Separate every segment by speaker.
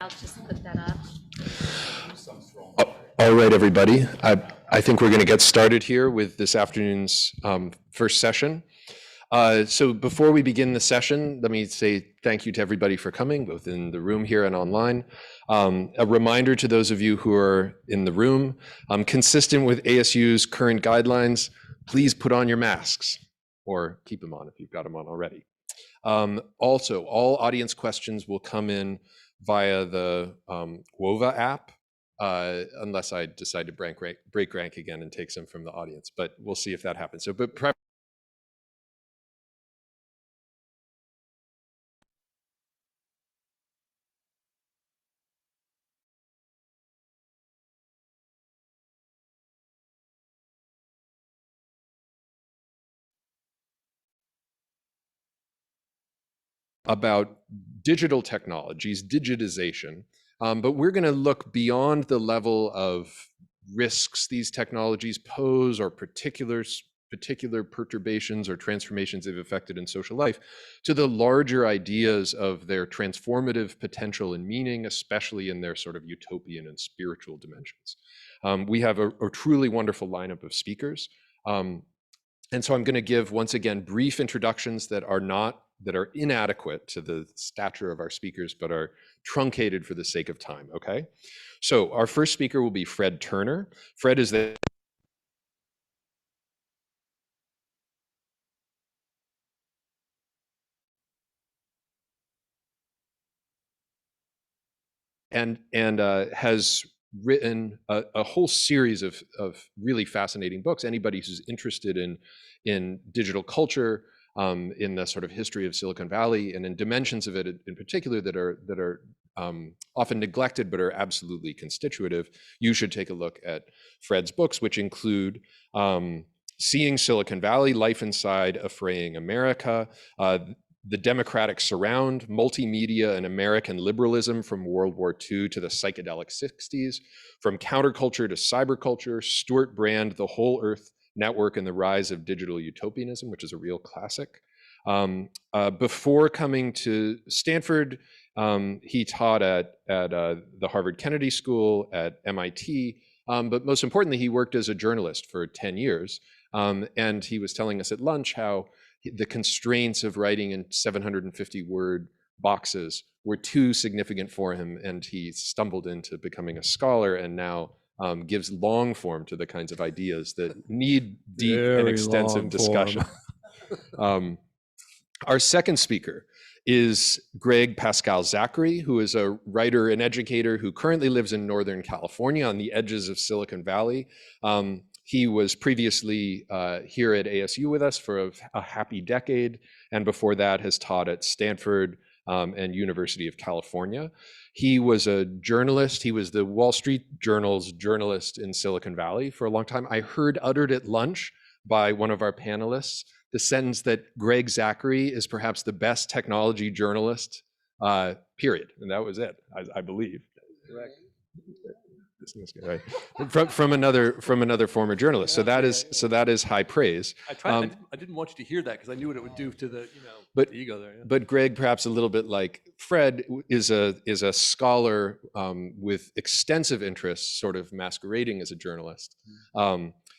Speaker 1: I'll just put that up.
Speaker 2: All right, everybody. I think we're going to get started here with this afternoon's first session. So before we begin the session, let me say thank you to everybody for coming, both in the room here and online. A reminder to those of you who are in the room, consistent with ASU's current guidelines, please put on your masks or keep them on if you've got them on already. Also, all audience questions will come in via the Wova app, unless I decide to break rank again and take some from the audience, but we'll see if that happens. So, but about digital technologies, digitization, but we're going to look beyond the level of risks these technologies pose or particular perturbations or transformations they've affected in social life to the larger ideas of their transformative potential and meaning, especially in their sort of utopian and spiritual dimensions. We have a truly wonderful lineup of speakers. And so I'm going to give, once again, brief introductions that are inadequate to the stature of our speakers, but are truncated for the sake of time, okay? So our first speaker will be Fred Turner. Fred is the and has written a whole series of really fascinating books. Anybody who's interested in digital culture, in the sort of history of Silicon Valley and in dimensions of it in particular that are often neglected but are absolutely constitutive, you should take a look at Fred's books, which include Seeing Silicon Valley, Life Inside a Fraying America, The Democratic Surround, Multimedia and American Liberalism from World War II to the Psychedelic 60s, From Counterculture to Cyberculture, Stuart Brand, The Whole Earth Network and the Rise of Digital Utopianism, which is a real classic. Before coming to Stanford, he taught at the Harvard Kennedy School, at MIT, but most importantly, he worked as a journalist for 10 years. And he was telling us at lunch how the constraints of writing in 750-word boxes were too significant for him, and he stumbled into becoming a scholar and now gives long form to the kinds of ideas that need deep and extensive discussion. Our second speaker is Gregg Pascal Zachary, who is a writer and educator who currently lives in Northern California on the edges of Silicon Valley. He was previously here at ASU with us for a happy decade, and before that has taught at Stanford and University of California. He was a journalist. He was the Wall Street Journal's journalist in Silicon Valley for a long time. I heard uttered at lunch by one of our panelists the sentence that Gregg Zachary is perhaps the best technology journalist, period. And that was it, I believe. Correct. Right. From another former journalist. So that is high praise.
Speaker 3: I didn't want you to hear that because I knew what it would do to the the ego there. Yeah.
Speaker 2: But Gregg, perhaps a little bit like Fred, is a scholar with extensive interests, sort of masquerading as a journalist.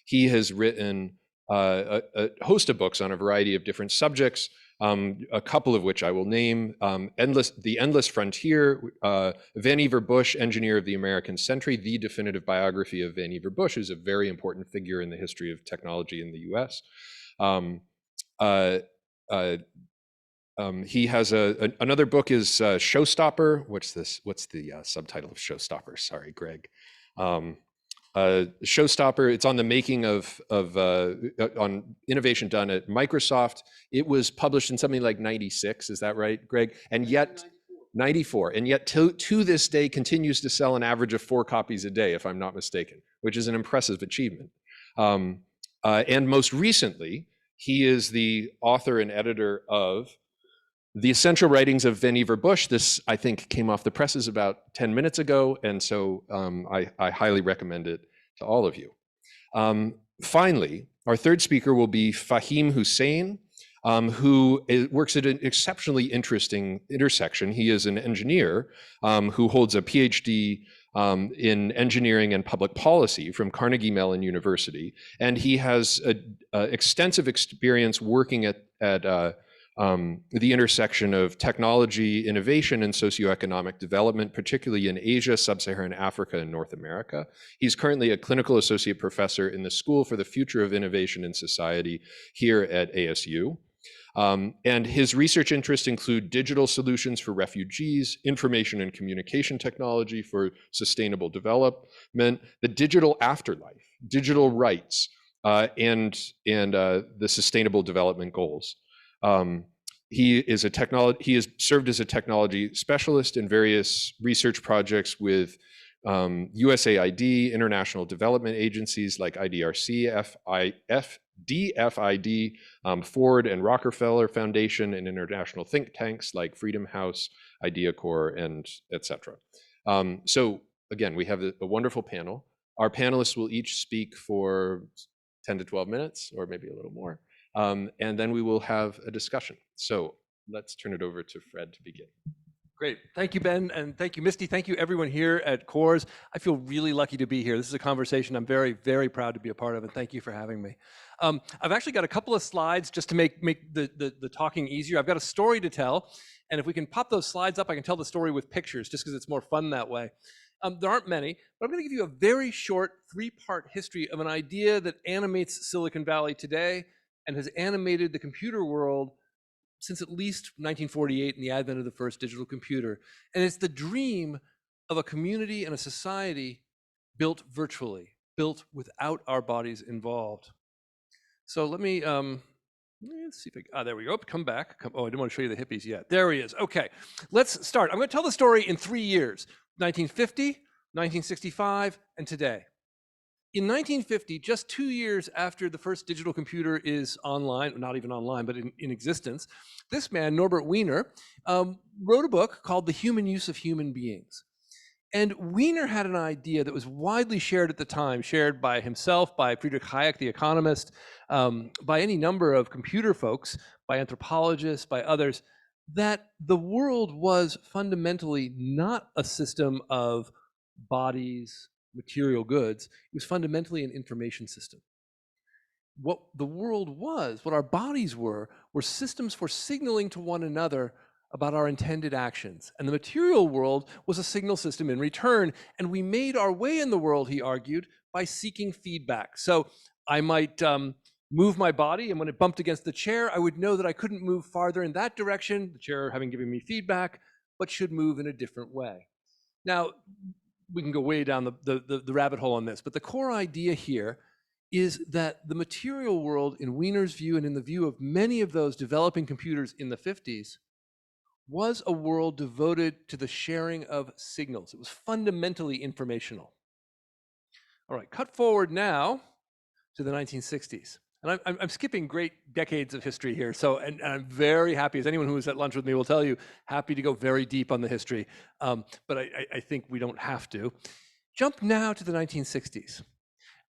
Speaker 2: He has written a host of books on a variety of different subjects. A couple of which I will name: The Endless Frontier, Vannevar Bush, Engineer of the American Century, the definitive biography of Vannevar Bush, who's a very important figure in the history of technology in the US. He has another book is Showstopper. What's the subtitle of Showstopper? Sorry, Greg. Showstopper, it's on the making of on innovation done at Microsoft. It was published in something like 96, is that right, Greg? And yet 94, and yet to this day continues to sell an average of 4 copies a day, if I'm not mistaken, which is an impressive achievement. And most recently, he is the author and editor of The Essential Writings of Vannevar Bush. This, I think, came off the presses about 10 minutes ago, and so I highly recommend it to all of you. Finally, our third speaker will be Faheem Hussain. who works at an exceptionally interesting intersection. He is an engineer who holds a PhD in engineering and public policy from Carnegie Mellon University, and he has extensive experience working at the intersection of technology, innovation, and socioeconomic development, particularly in Asia, Sub-Saharan Africa, and North America. He's currently a clinical associate professor in the School for the Future of Innovation in Society here at ASU. And his research interests include digital solutions for refugees, information and communication technology for sustainable development, the digital afterlife, digital rights, and the sustainable development goals. He has served as a technology specialist in various research projects with USAID, international development agencies like IDRC, DFID, Ford and Rockefeller Foundation, and international think tanks like Freedom House, Idea Corps, and etc. So again, we have a wonderful panel. Our panelists will each speak for 10 to 12 minutes, or maybe a little more. And then we will have a discussion. So let's turn it over to Fred to begin.
Speaker 3: Great. Thank you, Ben, and thank you, Misty. Thank you, everyone here at CORES. I feel really lucky to be here. This is a conversation I'm very, very proud to be a part of, and thank you for having me. I've actually got a couple of slides just to make the talking easier. I've got a story to tell, and if we can pop those slides up, I can tell the story with pictures, just because it's more fun that way. There aren't many, but I'm going to give you a very short 3-part history of an idea that animates Silicon Valley today and has animated the computer world since at least 1948 and the advent of the first digital computer. And it's the dream of a community and a society built virtually, built without our bodies involved. So let me, let's see if there we go, come back. Oh, I didn't want to show you the hippies yet. There he is, okay. Let's start. I'm gonna tell the story in 3 years, 1950, 1965, and today. In 1950, just 2 years after the first digital computer is online, not even online, but in existence, this man, Norbert Wiener, wrote a book called The Human Use of Human Beings. And Wiener had an idea that was widely shared at the time, shared by himself, by Friedrich Hayek, the economist, by any number of computer folks, by anthropologists, by others, that the world was fundamentally not a system of bodies, material goods. It was fundamentally an information system. What the world was, what our bodies were systems for signaling to one another about our intended actions. And the material world was a signal system in return. And we made our way in the world, he argued, by seeking feedback. So I might move my body, and when it bumped against the chair, I would know that I couldn't move farther in that direction, the chair having given me feedback, but should move in a different way. Now, we can go way down the rabbit hole on this, but the core idea here is that the material world, in Wiener's view and in the view of many of those developing computers in the 50s, was a world devoted to the sharing of signals. It was fundamentally informational. All right, cut forward now to the 1960s. And I'm skipping great decades of history here. So, and I'm very happy, as anyone who was at lunch with me will tell you, happy to go very deep on the history. But I think we don't have to. Jump now to the 1960s.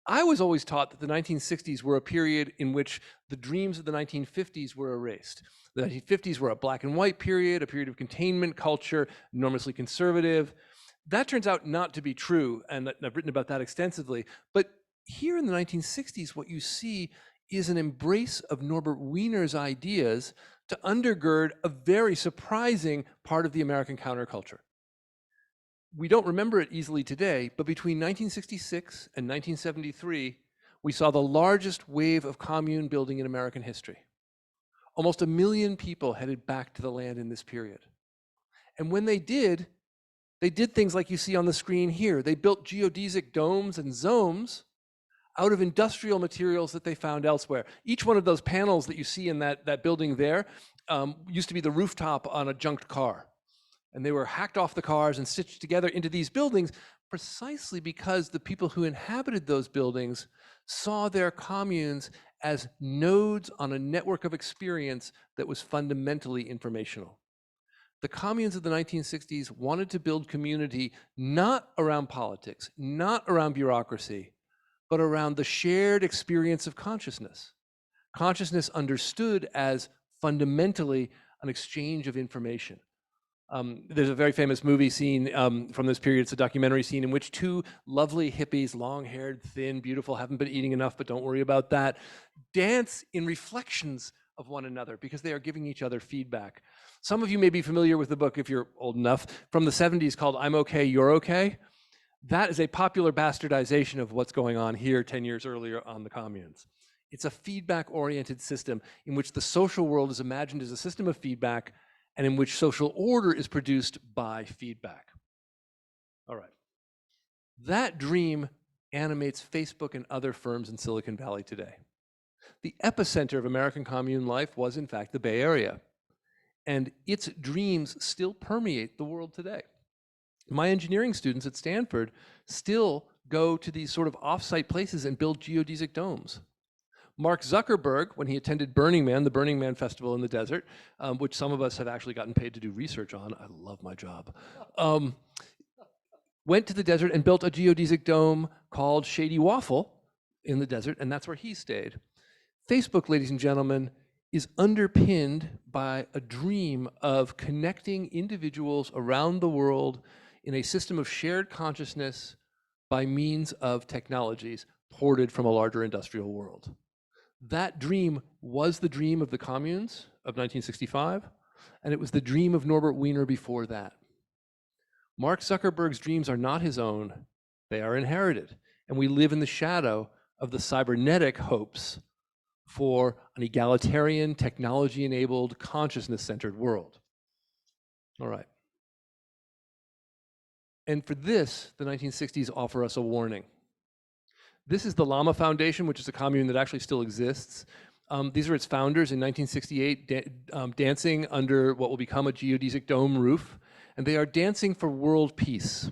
Speaker 3: I was always taught that the 1960s were a period in which the dreams of the 1950s were erased. The 1950s were a black and white period, a period of containment culture, enormously conservative. That turns out not to be true, and I've written about that extensively. But here in the 1960s, what you see is an embrace of Norbert Wiener's ideas to undergird a very surprising part of the American counterculture. We don't remember it easily today, but between 1966 and 1973, we saw the largest wave of commune building in American history. Almost 1 million people headed back to the land in this period. And when they did things like you see on the screen here. They built geodesic domes and zones out of industrial materials that they found elsewhere. Each one of those panels that you see in that building there used to be the rooftop on a junked car. And they were hacked off the cars and stitched together into these buildings precisely because the people who inhabited those buildings saw their communes as nodes on a network of experience that was fundamentally informational. The communes of the 1960s wanted to build community not around politics, not around bureaucracy, but around the shared experience of consciousness. Consciousness understood as fundamentally an exchange of information. There's a very famous movie scene from this period. It's a documentary scene in which two lovely hippies, long-haired, thin, beautiful, haven't been eating enough, but don't worry about that, dance in reflections of one another because they are giving each other feedback. Some of you may be familiar with the book, if you're old enough, from the 70s called I'm Okay, You're Okay. That is a popular bastardization of what's going on here 10 years earlier on the communes. It's a feedback-oriented system in which the social world is imagined as a system of feedback and in which social order is produced by feedback. All right. That dream animates Facebook and other firms in Silicon Valley today. The epicenter of American commune life was, in fact, the Bay Area. And its dreams still permeate the world today. My engineering students at Stanford still go to these sort of off-site places and build geodesic domes. Mark Zuckerberg, when he attended Burning Man, the Burning Man festival in the desert, which some of us have actually gotten paid to do research on, I love my job, went to the desert and built a geodesic dome called Shady Waffle in the desert, and that's where he stayed. Facebook, ladies and gentlemen, is underpinned by a dream of connecting individuals around the world in a system of shared consciousness by means of technologies ported from a larger industrial world. That dream was the dream of the communes of 1965, and it was the dream of Norbert Wiener before that. Mark Zuckerberg's dreams are not his own, they are inherited, and we live in the shadow of the cybernetic hopes for an egalitarian, technology-enabled, consciousness-centered world. All right. And for this, the 1960s offer us a warning. This is the Lama Foundation, which is a commune that actually still exists. These are its founders in 1968, dancing under what will become a geodesic dome roof, and they are dancing for world peace.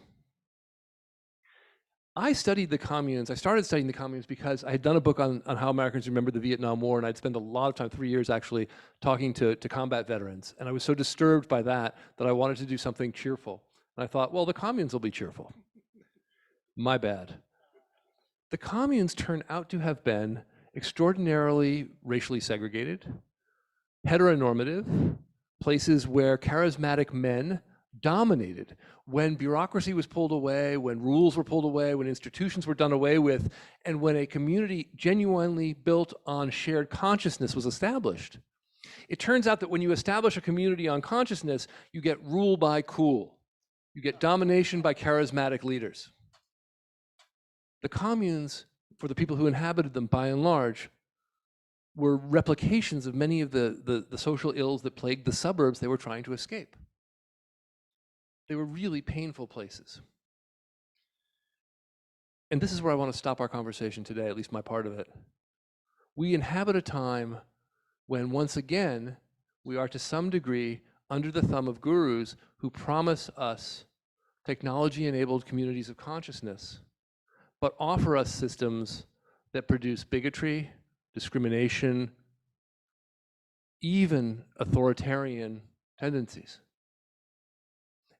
Speaker 3: I studied the communes. I started studying the communes because I had done a book on how Americans remember the Vietnam War, and I'd spent a lot of time, 3 years actually, talking to combat veterans. And I was so disturbed by that I wanted to do something cheerful. And I thought, well, the communes will be cheerful. My bad. The communes turn out to have been extraordinarily racially segregated, heteronormative, places where charismatic men dominated. When bureaucracy was pulled away, when rules were pulled away, when institutions were done away with, and when a community genuinely built on shared consciousness was established. It turns out that when you establish a community on consciousness, you get rule by cool. You get domination by charismatic leaders. The communes, for the people who inhabited them by and large, were replications of many of the social ills that plagued the suburbs they were trying to escape. They were really painful places. And this is where I want to stop our conversation today, at least my part of it. We inhabit a time when, once again, we are to some degree under the thumb of gurus who promise us technology-enabled communities of consciousness, but offer us systems that produce bigotry, discrimination, even authoritarian tendencies.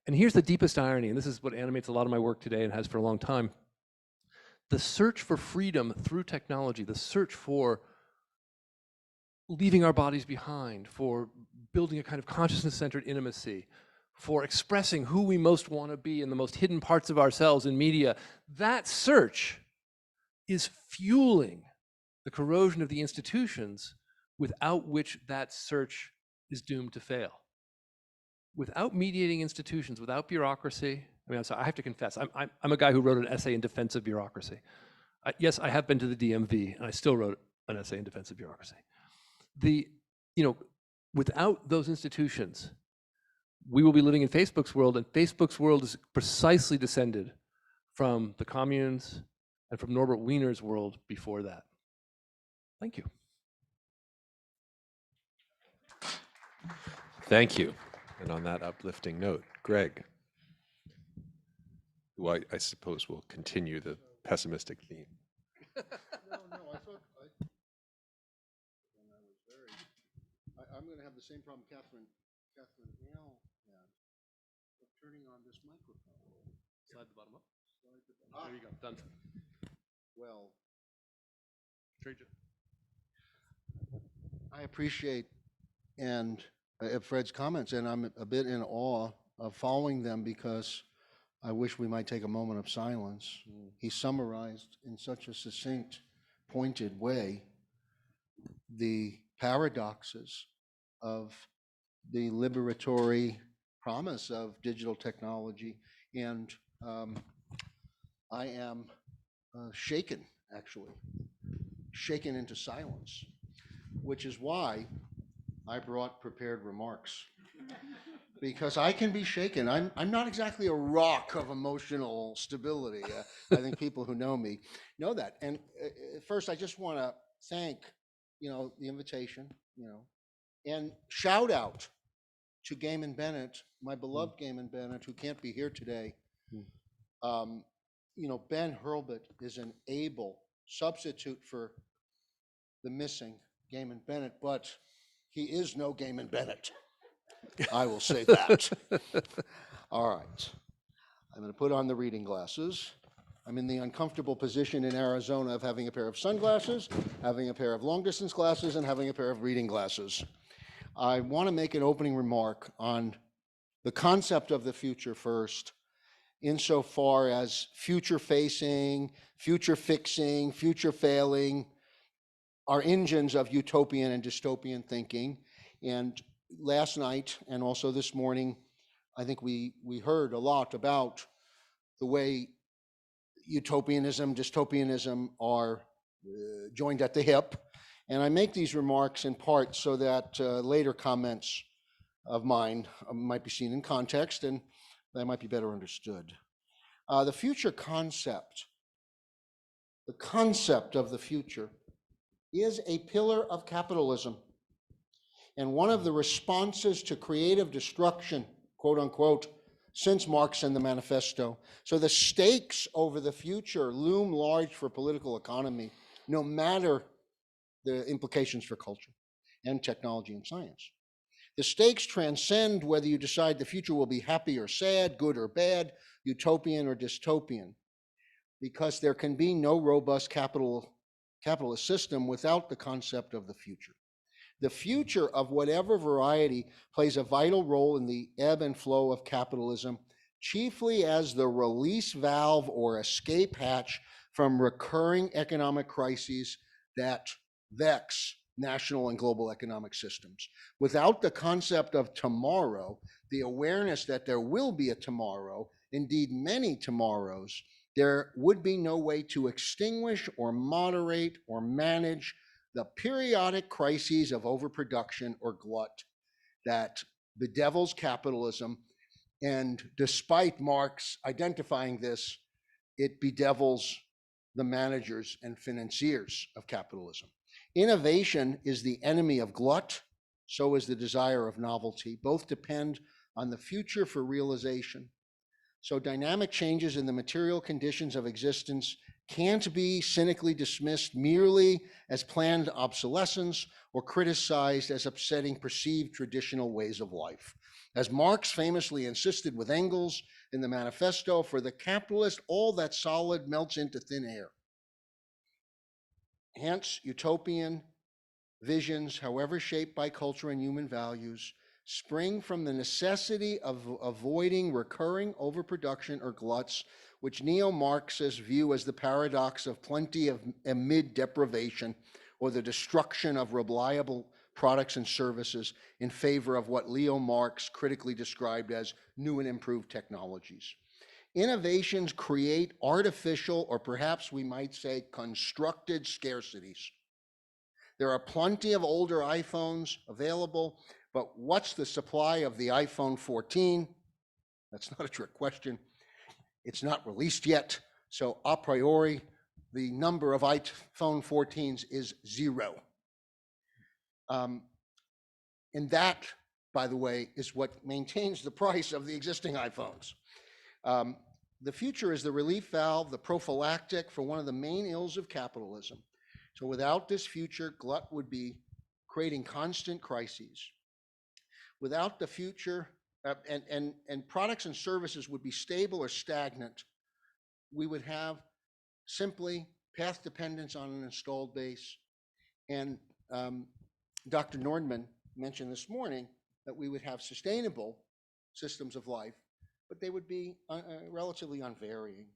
Speaker 3: And here's the deepest irony, and this is what animates a lot of my work today and has for a long time. The search for freedom through technology, the search for leaving our bodies behind, for building a kind of consciousness-centered intimacy, for expressing who we most want to be in the most hidden parts of ourselves in media, that search is fueling the corrosion of the institutions without which that search is doomed to fail. Without mediating institutions, without bureaucracy, I mean, I'm sorry, I have to confess, I'm a guy who wrote an essay in defense of bureaucracy. Yes, I have been to the DMV, and I still wrote an essay in defense of bureaucracy. Without those institutions, we will be living in Facebook's world, and Facebook's world is precisely descended from the communes and from Norbert Wiener's world before that. Thank you.
Speaker 2: Thank you. And on that uplifting note, Greg, who I suppose will continue the pessimistic theme.
Speaker 1: No, I thought and I was very. I'm going to have the same problem Catherine L had of turning on this microphone.
Speaker 3: Slide the bottom up.
Speaker 1: Slide the bottom.
Speaker 3: There you go. Done.
Speaker 1: Well,
Speaker 3: Trade you.
Speaker 1: I appreciate and at Fred's comments, and I'm a bit in awe of following them because I wish we might take a moment of silence. He summarized in such a succinct, pointed way the paradoxes of the liberatory promise of digital technology, and I am shaken, actually, shaken into silence, which is why I brought prepared remarks. Because I can be shaken. I'm not exactly a rock of emotional stability. I think people who know me know that. And first, I just want to thank, the invitation, and shout out to Gaiman Bennett, my beloved Gaiman Bennett, who can't be here today. Ben Hurlbut is an able substitute for the missing Gaiman Bennett, but he is no Gaiman Bennett. I will say that. All right. I'm going to put on the reading glasses. I'm in the uncomfortable position in Arizona of having a pair of sunglasses, having a pair of long-distance glasses, and having a pair of reading glasses. I want to make an opening remark on the concept of the future first, insofar as future-facing, future-fixing, future-failing are engines of utopian and dystopian thinking. And last night and also this morning, I think we heard a lot about the way utopianism, dystopianism are joined at the hip. And I make these remarks in part so that later comments of mine might be seen in context and they might be better understood. The future concept, the concept of the future, is a pillar of capitalism. And one of the responses to creative destruction, quote unquote, since Marx and the Manifesto. So the stakes over the future loom large for political economy, no matter the implications for culture and technology and science. The stakes transcend whether you decide the future will be happy or sad, good or bad, utopian or dystopian, because there can be no robust capitalist system without the concept of the future. The future of whatever variety plays a vital role in the ebb and flow of capitalism, chiefly as the release valve or escape hatch from recurring economic crises that vex national and global economic systems. Without the concept of tomorrow, the awareness that there will be a tomorrow, indeed many tomorrows, there would be no way to extinguish or moderate or manage the periodic crises of overproduction or glut that bedevils capitalism. And despite Marx identifying this, it bedevils the managers and financiers of capitalism. Innovation is the enemy of glut, so is the desire of novelty. Both depend on the future for realization. So dynamic changes in the material conditions of existence can't be cynically dismissed merely as planned obsolescence or criticized as upsetting perceived traditional ways of life. As Marx famously insisted with Engels in the Manifesto, for the capitalist, all that's solid melts into thin air. Hence, utopian visions, however shaped by culture and human values, spring from the necessity of avoiding recurring overproduction or gluts, which neo-Marxists view as the paradox of plenty amid deprivation, or the destruction of reliable products and services in favor of what Leo Marx critically described as new and improved technologies. Innovations create artificial, or perhaps we might say constructed, scarcities. There are plenty of older iPhones available, but what's the supply of the iPhone 14? That's not a trick question. It's not released yet, so a priori, the number of iPhone 14s is 0. And that, by the way, is what maintains the price of the existing iPhones. The future is the relief valve, the prophylactic for one of the main ills of capitalism. So without this future, glut would be creating constant crises. Without the future, and products and services would be stable or stagnant. We would have simply path dependence on an installed base. And Dr. Nordman mentioned this morning, that we would have sustainable systems of life, but they would be relatively unvarying.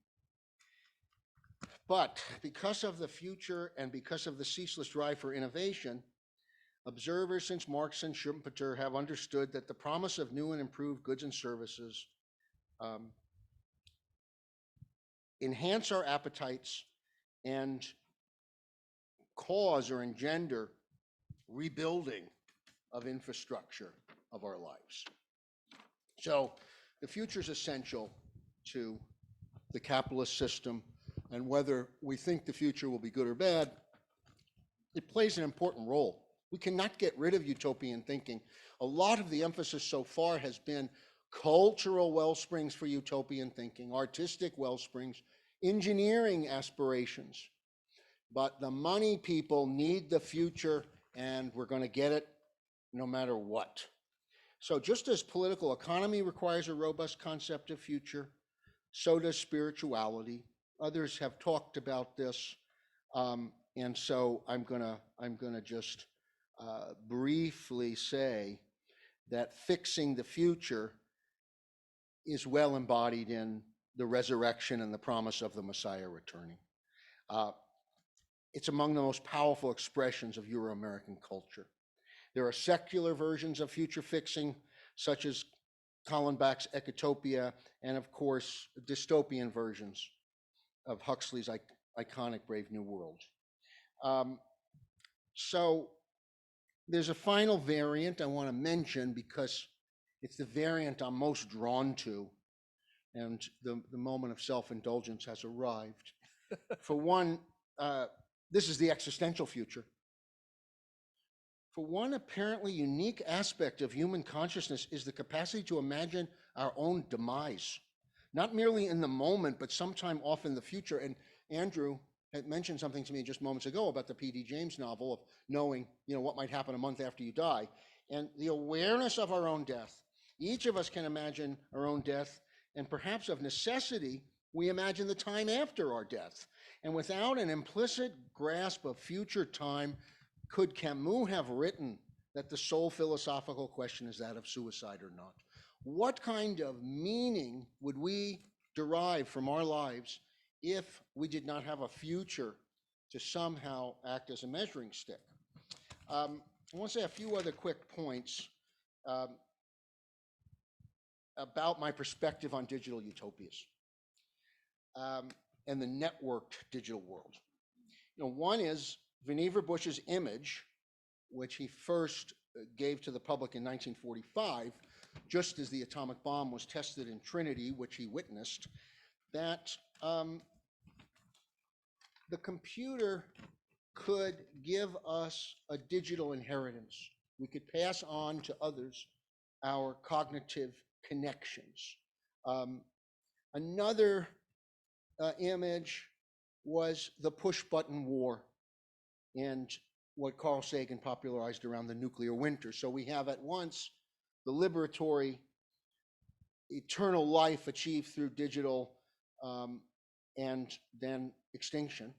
Speaker 1: But because of the future and because of the ceaseless drive for innovation, observers since Marx and Schumpeter have understood that the promise of new and improved goods and services enhance our appetites and cause or engender rebuilding of infrastructure of our lives. So the future is essential to the capitalist system, and whether we think the future will be good or bad, it plays an important role. We cannot get rid of utopian thinking. A lot of the emphasis so far has been cultural wellsprings for utopian thinking, artistic wellsprings, engineering aspirations. But the money people need the future, and we're going to get it no matter what. So just as political economy requires a robust concept of future, so does spirituality. Others have talked about this, and so I'm gonna just briefly say that fixing the future is well embodied in the resurrection and the promise of the Messiah returning. It's among the most powerful expressions of Euro-American culture. There are secular versions of future fixing, such as Kallenbach's Ecotopia, and of course, dystopian versions of Huxley's iconic Brave New World. So there's a final variant I want to mention because it's the variant I'm most drawn to, and the moment of self-indulgence has arrived. For one, this is the existential future. For one apparently unique aspect of human consciousness is the capacity to imagine our own demise, not merely in the moment, but sometime off in the future. And Andrew had mentioned something to me just moments ago about the P.D. James novel of knowing, what might happen a month after you die, and the awareness of our own death. Each of us can imagine our own death, and perhaps of necessity, we imagine the time after our death. And without an implicit grasp of future time, could Camus have written that the sole philosophical question is that of suicide or not? What kind of meaning would we derive from our lives if we did not have a future to somehow act as a measuring stick? I want to say a few other quick points about my perspective on digital utopias and the networked digital world. One is Vannevar Bush's image, which he first gave to the public in 1945, just as the atomic bomb was tested in Trinity, which he witnessed, that the computer could give us a digital inheritance. We could pass on to others our cognitive connections. Another image was the push-button war and what Carl Sagan popularized around the nuclear winter. So we have at once the liberatory eternal life achieved through digital and then extinction.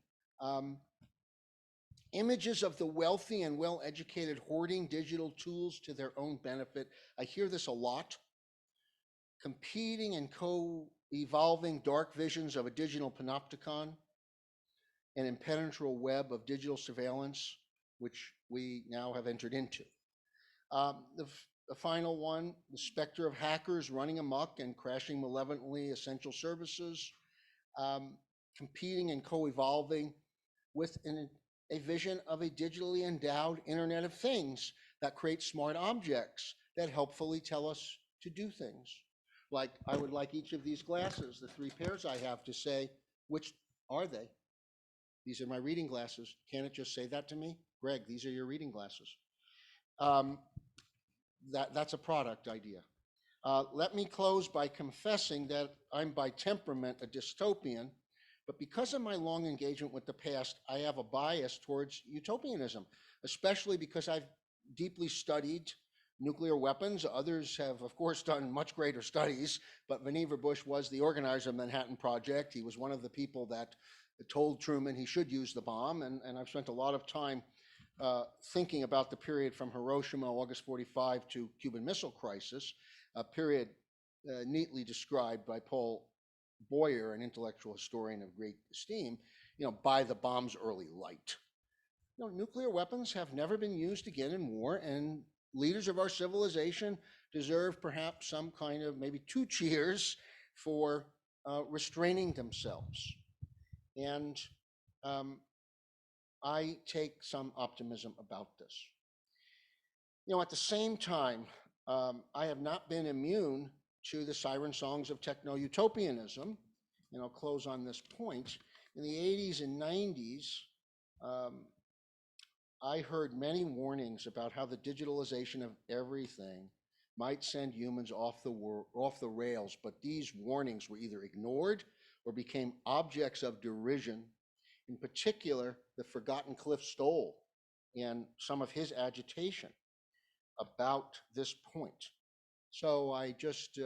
Speaker 1: Images of the wealthy and well-educated hoarding digital tools to their own benefit. I hear this a lot. Competing and co-evolving dark visions of a digital panopticon, an impenetrable web of digital surveillance, which we now have entered into. The final one, the specter of hackers running amok and crashing malevolently essential services, competing and co-evolving with a vision of a digitally endowed Internet of Things that creates smart objects that helpfully tell us to do things. Like, I would like each of these glasses, the 3 pairs I have, to say, which are they? These are my reading glasses. Can it just say that to me? Greg, these are your reading glasses. That's a product idea. Let me close by confessing that I'm by temperament a dystopian, but because of my long engagement with the past, I have a bias towards utopianism, especially because I've deeply studied nuclear weapons. Others have, of course, done much greater studies, but Vannevar Bush was the organizer of the Manhattan Project. He was one of the people that told Truman he should use the bomb, and I've spent a lot of time thinking about the period from Hiroshima, August 45, to Cuban Missile Crisis, a period neatly described by Paul Boyer, an intellectual historian of great esteem, by the bomb's early light. Nuclear weapons have never been used again in war, and leaders of our civilization deserve perhaps some kind of maybe 2 cheers for restraining themselves. And I take some optimism about this. At the same time, I have not been immune to the siren songs of techno-utopianism, and I'll close on this point. In the 80s and 90s, I heard many warnings about how the digitalization of everything might send humans off the rails, but these warnings were either ignored or became objects of derision. In particular, the forgotten Cliff Stoll and some of his agitation about this point. So I just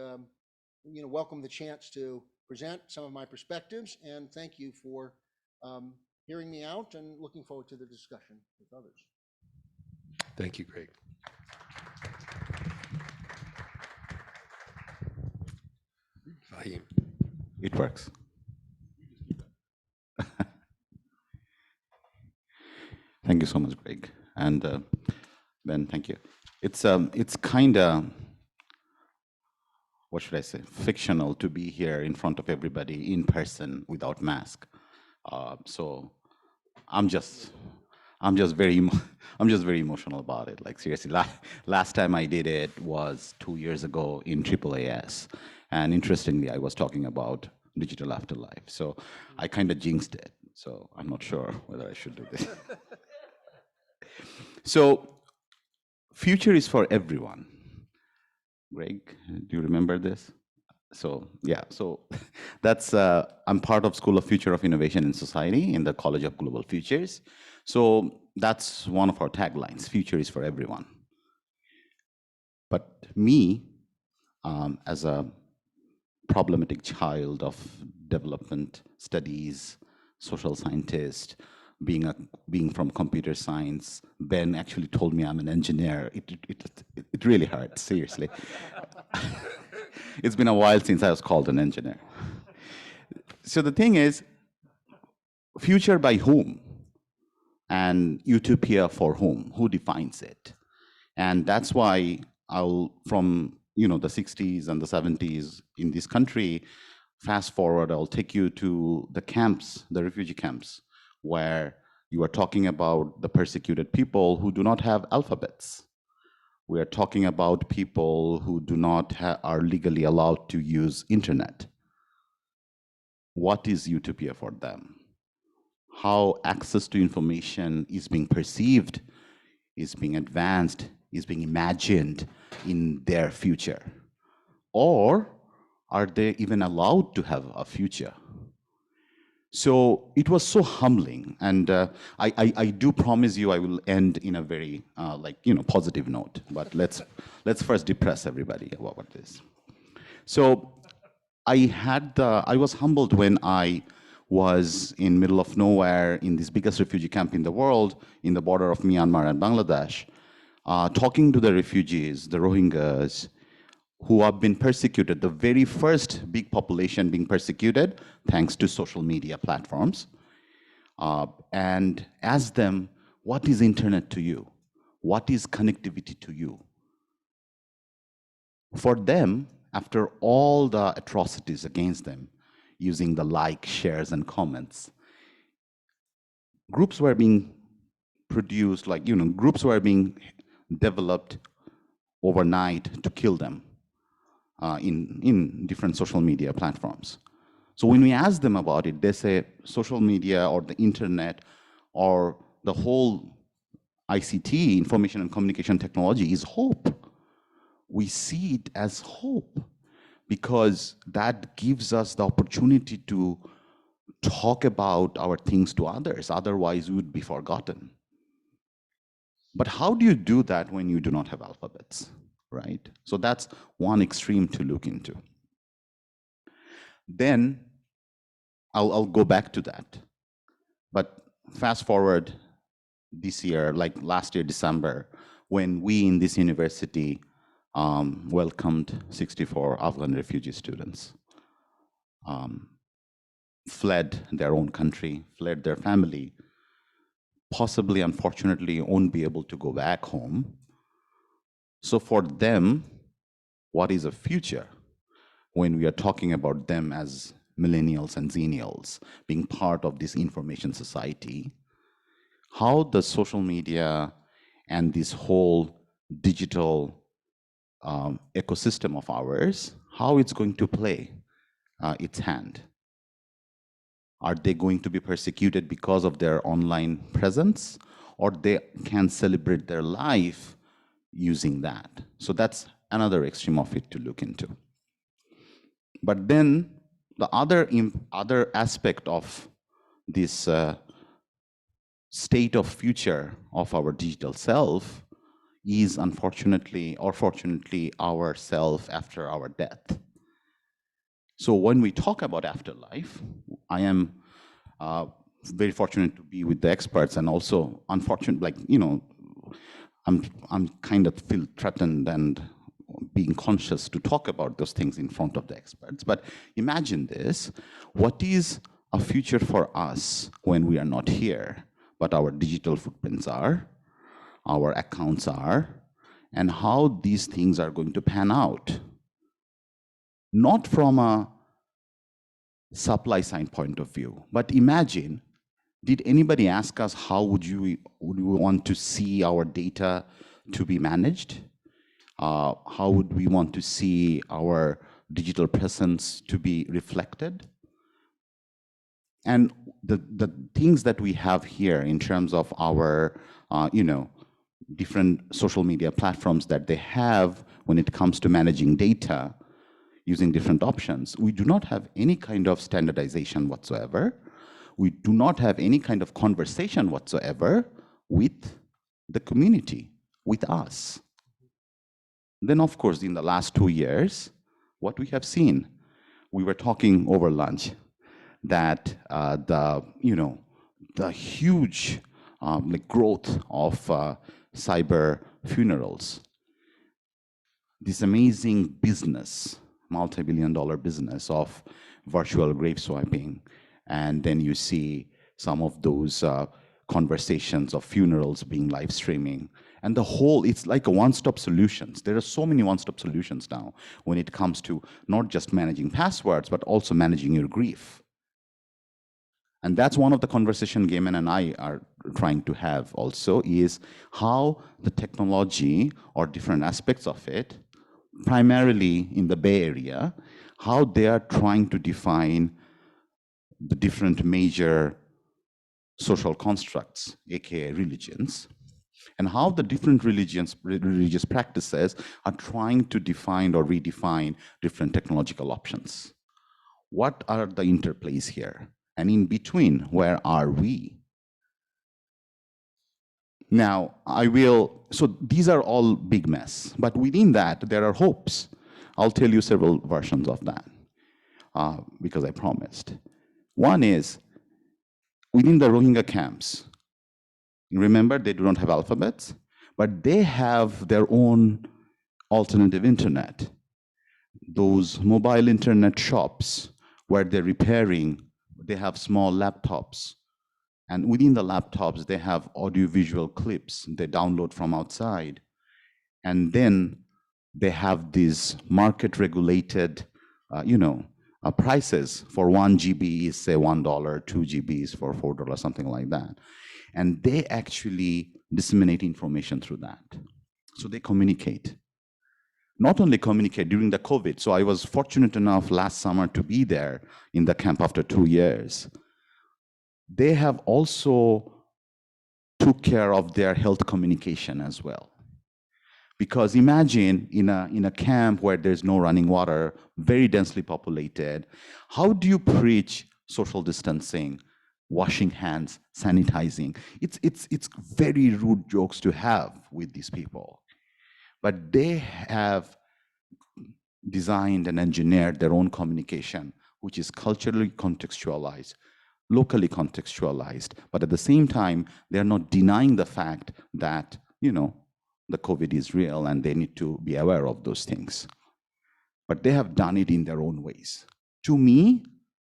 Speaker 1: welcome the chance to present some of my perspectives, and thank you for hearing me out, and looking forward to the discussion with others.
Speaker 3: Thank you, Greg. Faheem.
Speaker 4: It works. Thank you so much, Greg. And Ben, thank you. It's kind of, what should I say, fictional to be here in front of everybody in person without mask. So I'm just very emotional about it. Like, seriously, last time I did it was 2 years ago in AAAS, and interestingly, I was talking about digital afterlife. So I kind of jinxed it. So I'm not sure whether I should do this. So future is for everyone. Greg, do you remember this? So yeah, so that's I'm part of School of Future of Innovation and Society in the College of Global Futures. So that's one of our taglines: future is for everyone. But me, as a problematic child of development studies, social scientist, being from computer science, Ben actually told me I'm an engineer. It really hurts, seriously. It's been a while since I was called an engineer. So the thing is, future by whom? And utopia for whom? Who defines it? And that's why from the 60s and the 70s in this country, fast forward, I'll take you to the camps, the refugee camps, where you are talking about the persecuted people who do not have alphabets. We are talking about people who do not are legally allowed to use internet. What is utopia for them? How access to information is being perceived, is being advanced, is being imagined in their future? Or are they even allowed to have a future? So it was so humbling, and I do promise you I will end in a very positive note. But let's first depress everybody about this. So I was humbled when I was in middle of nowhere in this biggest refugee camp in the world, in the border of Myanmar and Bangladesh, talking to the refugees, the Rohingyas, who have been persecuted, the very first big population being persecuted thanks to social media platforms, and ask them, what is internet to you? What is connectivity to you? For them, after all the atrocities against them, using the like, shares, and comments, groups were being produced, groups were being developed overnight to kill them. In different social media platforms. So when we ask them about it, they say social media or the internet or the whole ICT, information and communication technology, is hope. We see it as hope because that gives us the opportunity to talk about our things to others. Otherwise, we would be forgotten. But how do you do that when you do not have alphabets? Right? So that's one extreme to look into. Then I'll go back to that. But fast forward this year, like last year, December, when we in this university welcomed 64 Afghan refugee students, fled their own country, fled their family, possibly, unfortunately, won't be able to go back home. So for them, what is a future when we are talking about them as millennials and zennials being part of this information society? How the social media and this whole digital ecosystem of ours, how it's going to play its hand? Are they going to be persecuted because of their online presence, or they can celebrate their life using that? So that's another extreme of it to look into. But then the other aspect of this state of future of our digital self is, unfortunately or fortunately, our self after our death. So when we talk about afterlife, I am very fortunate to be with the experts, and also unfortunate, like, you know, I'm kind of feel threatened and being conscious to talk about those things in front of the experts. But imagine this: what is a future for us when we are not here, but our digital footprints are, our accounts are, and how these things are going to pan out? Not from a supply side point of view, but imagine, did anybody ask us how would we want to see our data to be managed? How would we want to see our digital presence to be reflected? And the things that we have here in terms of our, different social media platforms that they have when it comes to managing data using different options, we do not have any kind of standardization whatsoever. We do not have any kind of conversation whatsoever with the community, with us. Then, of course, in the last 2 years, what we have seen, we were talking over lunch that the huge growth of cyber funerals, this amazing business, multi-billion-dollar business of virtual grave swiping, and then you see some of those conversations of funerals being live streaming, and the whole, it's like a one-stop solutions. There are so many one-stop solutions now when it comes to not just managing passwords, but also managing your grief. And that's one of the conversation Gaiman and I are trying to have also, is how the technology or different aspects of it, primarily in the Bay Area, how they are trying to define the different major social constructs, aka religions, and how the different religious practices are trying to define or redefine different technological options. What are the interplays here? And in between, where are we? Now, so these are all big mess, but within that, there are hopes. I'll tell you several versions of that, because I promised. One is, within the Rohingya camps, remember, they do not have alphabets, but they have their own alternative internet. Those mobile internet shops where they're repairing, they have small laptops. And within the laptops, they have audiovisual clips they download from outside. And then they have these market-regulated, prices. For 1 GB is, say, $1, 2 GB is for $4, something like that. And they actually disseminate information through that. So they communicate. Not only communicate during the COVID, so I was fortunate enough last summer to be there in the camp after 2 years. They have also took care of their health communication as well. Because imagine in a camp where there's no running water, very densely populated, how do you preach social distancing, washing hands, sanitizing? It's very rude jokes to have with these people. But they have designed and engineered their own communication, which is culturally contextualized, locally contextualized, but at the same time, they're not denying the fact that, the COVID is real and they need to be aware of those things. But they have done it in their own ways. To me,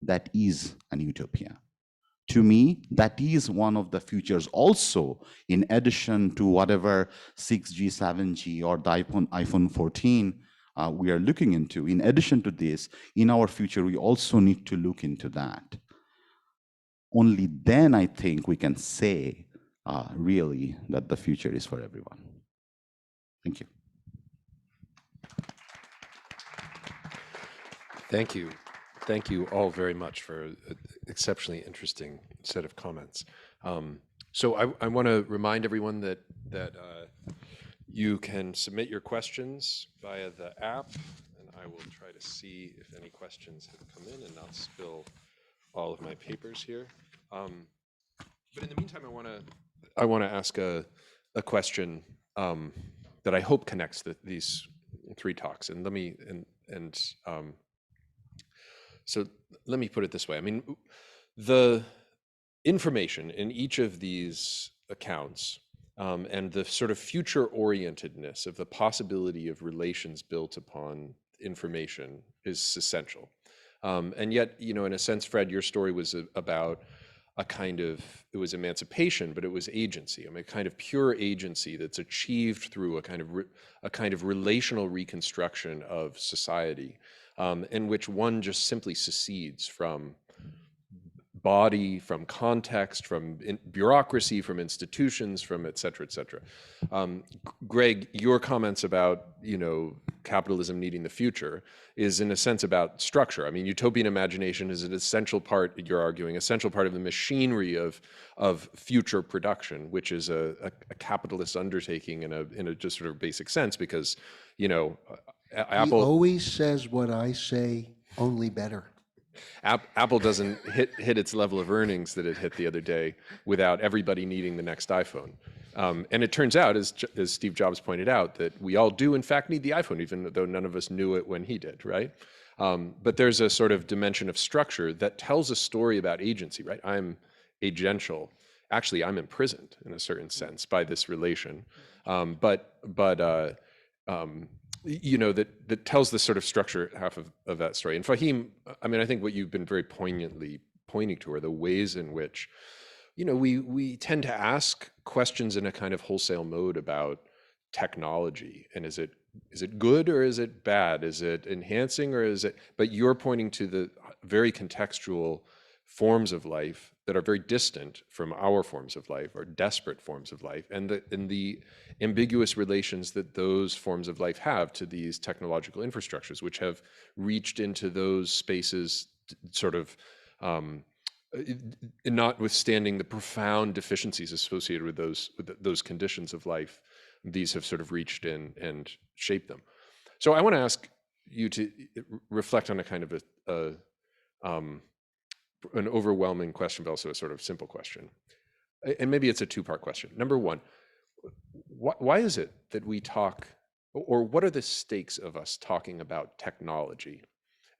Speaker 4: that is an utopia. To me, that is one of the futures also, in addition to whatever 6G, 7G, or the iPhone 14 we are looking into. In addition to this, in our future, we also need to look into that. Only then I think we can say really that the future is for everyone. Thank you.
Speaker 2: Thank you. Thank you all very much for an exceptionally interesting set of comments. So I want to remind everyone that you can submit your questions via the app, and I will try to see if any questions have come in and not spill all of my papers here. But in the meantime, I want to ask a question that I hope connects these three talks. And so let me put it this way. I mean, the information in each of these accounts and the sort of future orientedness of the possibility of relations built upon information is essential. And yet, in a sense, Fred, your story was about it was emancipation, but it was agency. I mean, a kind of pure agency that's achieved through a kind of relational reconstruction of society, in which one just simply secedes from body, from context, from bureaucracy, from institutions, from et cetera, et cetera. Gregg, your comments about, capitalism needing the future is in a sense about structure. I mean, utopian imagination is an essential part, you're arguing, essential part of the machinery of future production, which is a capitalist undertaking in a just sort of basic sense, because, Apple
Speaker 1: He always says what I say, only better.
Speaker 2: Apple doesn't hit its level of earnings that it hit the other day without everybody needing the next iPhone. And it turns out, as Steve Jobs pointed out, that we all do in fact need the iPhone, even though none of us knew it when he did, right? But there's a sort of dimension of structure that tells a story about agency, right? I'm agential. Actually, I'm imprisoned in a certain sense by this relation. That tells the sort of structure half of that story. And Faheem, I mean, I think what you've been very poignantly pointing to are the ways in which, we tend to ask questions in a kind of wholesale mode about technology. And is it good or is it bad? Is it enhancing or is it, but you're pointing to the very contextual forms of life that are very distant from our forms of life, or desperate forms of life, and the ambiguous relations that those forms of life have to these technological infrastructures, which have reached into those spaces, sort of notwithstanding the profound deficiencies associated with those conditions of life. These have sort of reached in and shaped them. So I want to ask you to reflect on a kind of an overwhelming question, but also a sort of simple question. And maybe it's a two-part question. Number one, why is it that we talk, or what are the stakes of us talking about technology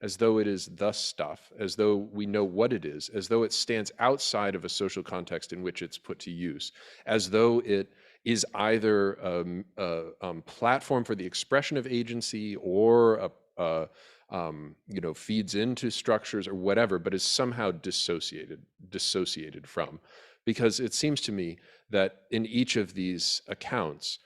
Speaker 2: as though it is the stuff, as though we know what it is, as though it stands outside of a social context in which it's put to use, as though it is either a platform for the expression of agency or feeds into structures or whatever, but is somehow dissociated from. Because it seems to me that in each of these accounts,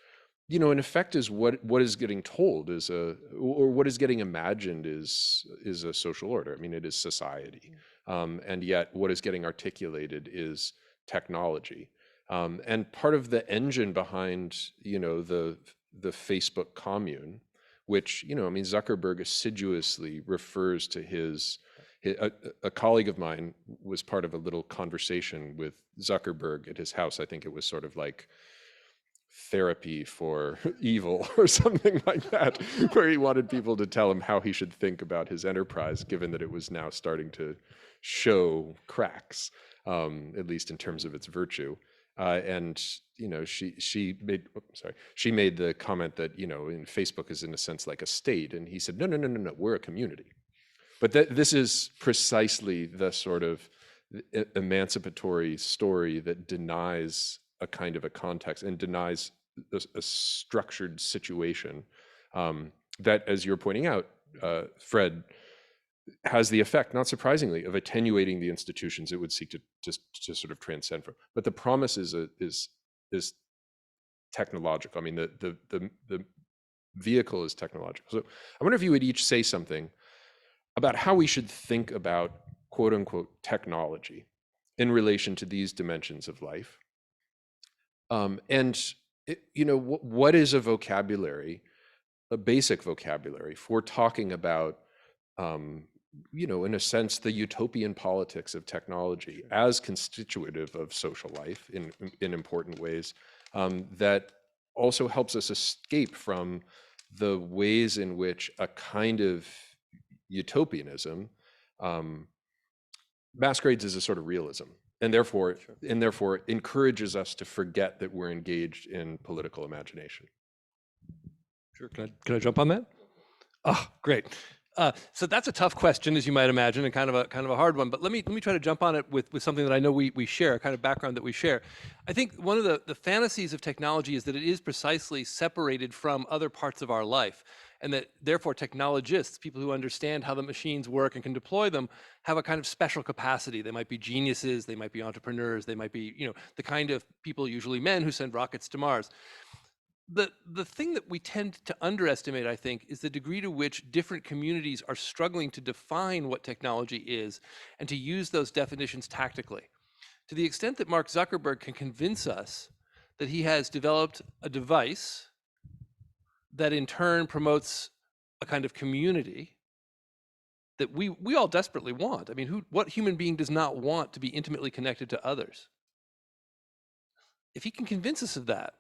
Speaker 2: in effect, is what is getting told or what is getting imagined is a social order. I mean, it is society, and yet what is getting articulated is technology. And part of the engine behind, the Facebook commune, which, Zuckerberg assiduously refers to a colleague of mine was part of a little conversation with Zuckerberg at his house. I think it was sort of like therapy for evil or something like that, where he wanted people to tell him how he should think about his enterprise, given that it was now starting to show cracks, at least in terms of its virtue. And she made the comment that in Facebook is in a sense like a state, and he said no, we're a community. But this is precisely the sort of emancipatory story that denies a kind of a context and denies a structured situation that, as you're pointing out, Fred, has the effect, not surprisingly, of attenuating the institutions it would seek to sort of transcend from. But the promise is technological. I mean, the vehicle is technological. So I wonder if you would each say something about how we should think about quote unquote technology in relation to these dimensions of life. What is a vocabulary, a basic vocabulary for talking about, in a sense, the utopian politics of technology as constitutive of social life in important ways, that also helps us escape from the ways in which a kind of utopianism masquerades as a sort of realism, and therefore encourages us to forget that we're engaged in political imagination.
Speaker 3: Sure. Can I jump on that? Oh, great. So that's a tough question, as you might imagine, and kind of a hard one. But let me try to jump on it with something that I know we share, a kind of background that we share. I think one of the fantasies of technology is that it is precisely separated from other parts of our life, and that therefore technologists, people who understand how the machines work and can deploy them, have a kind of special capacity. They might be geniuses, they might be entrepreneurs, they might be the kind of people, usually men, who send rockets to Mars. The thing that we tend to underestimate, I think, is the degree to which different communities are struggling to define what technology is and to use those definitions tactically. To the extent that Mark Zuckerberg can convince us that he has developed a device that in turn promotes a kind of community that we all desperately want. I mean, what human being does not want to be intimately connected to others? If he can convince us of that,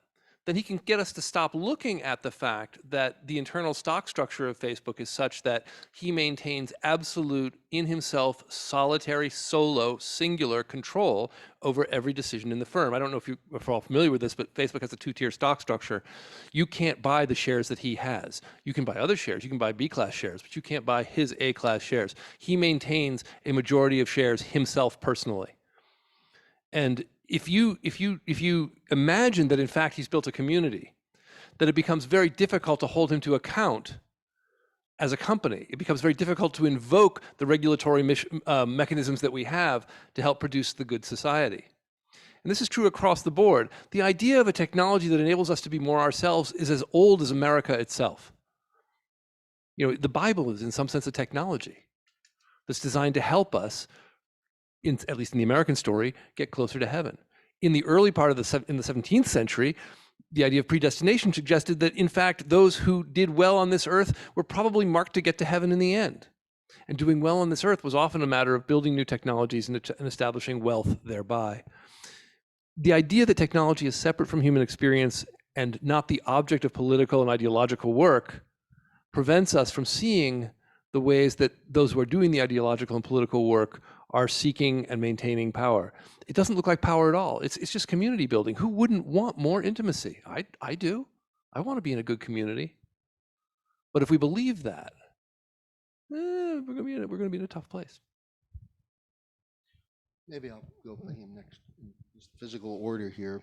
Speaker 3: then he can get us to stop looking at the fact that the internal stock structure of Facebook is such that he maintains absolute, in himself, solitary, solo, singular control over every decision in the firm. I don't know if you're all familiar with this, but Facebook has a two-tier stock structure. You can't buy the shares that he has. You can buy other shares. You can buy B-class shares, but you can't buy his A-class shares. He maintains a majority of shares himself personally. And if you imagine that in fact he's built a community, that it becomes very difficult to hold him to account as a company. It becomes very difficult to invoke the regulatory mechanisms that we have to help produce the good society. And this is true across the board. The idea of a technology that enables us to be more ourselves is as old as America itself. The Bible is in some sense a technology that's designed to help us, at least in the American story, get closer to heaven. In the early part of in the 17th century, the idea of predestination suggested that, in fact, those who did well on this earth were probably marked to get to heaven in the end. And doing well on this earth was often a matter of building new technologies and establishing wealth thereby. The idea that technology is separate from human experience and not the object of political and ideological work prevents us from seeing the ways that those who are doing the ideological and political work are seeking and maintaining power. It doesn't look like power at all. It's just community building. Who wouldn't want more intimacy? I do. I want to be in a good community. But if we believe that, we're going to be in a tough place.
Speaker 1: Maybe I'll go Faheem next in just physical order here.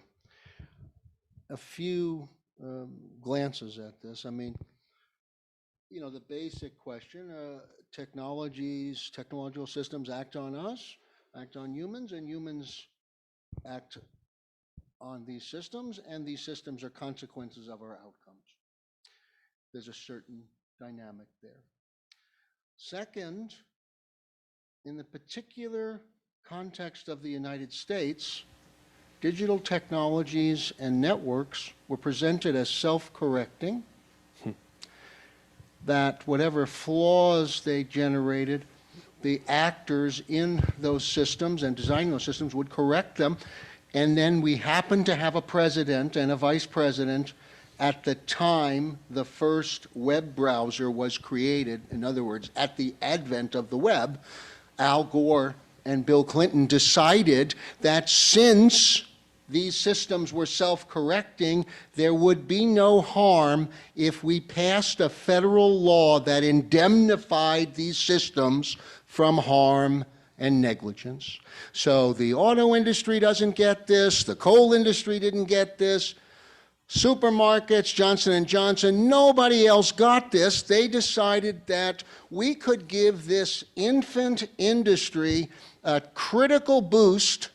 Speaker 1: A few glances at this. I mean, the basic question, technological systems act on us, act on humans, and humans act on these systems, and these systems are consequences of our outcomes. There's a certain dynamic there. Second, in the particular context of the United States, digital technologies and networks were presented as self-correcting, that whatever flaws they generated, the actors in those systems and designing those systems would correct them. And then we happened to have a president and a vice president at the time the first web browser was created. In other words, at the advent of the web, Al Gore and Bill Clinton decided that since these systems were self-correcting, there would be no harm if we passed a federal law that indemnified these systems from harm and negligence. So the auto industry doesn't get this, the coal industry didn't get this, supermarkets, Johnson & Johnson, nobody else got this. They decided that we could give this infant industry a critical boost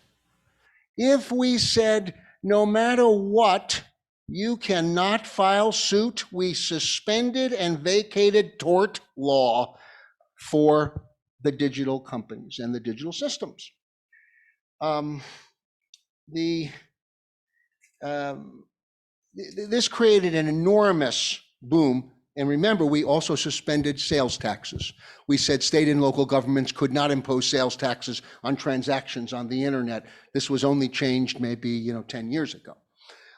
Speaker 1: if we said, no matter what, you cannot file suit. We suspended and vacated tort law for the digital companies and the digital systems. This created an enormous boom. And remember, we also suspended sales taxes. We said state and local governments could not impose sales taxes on transactions on the internet. This was only changed maybe 10 years ago.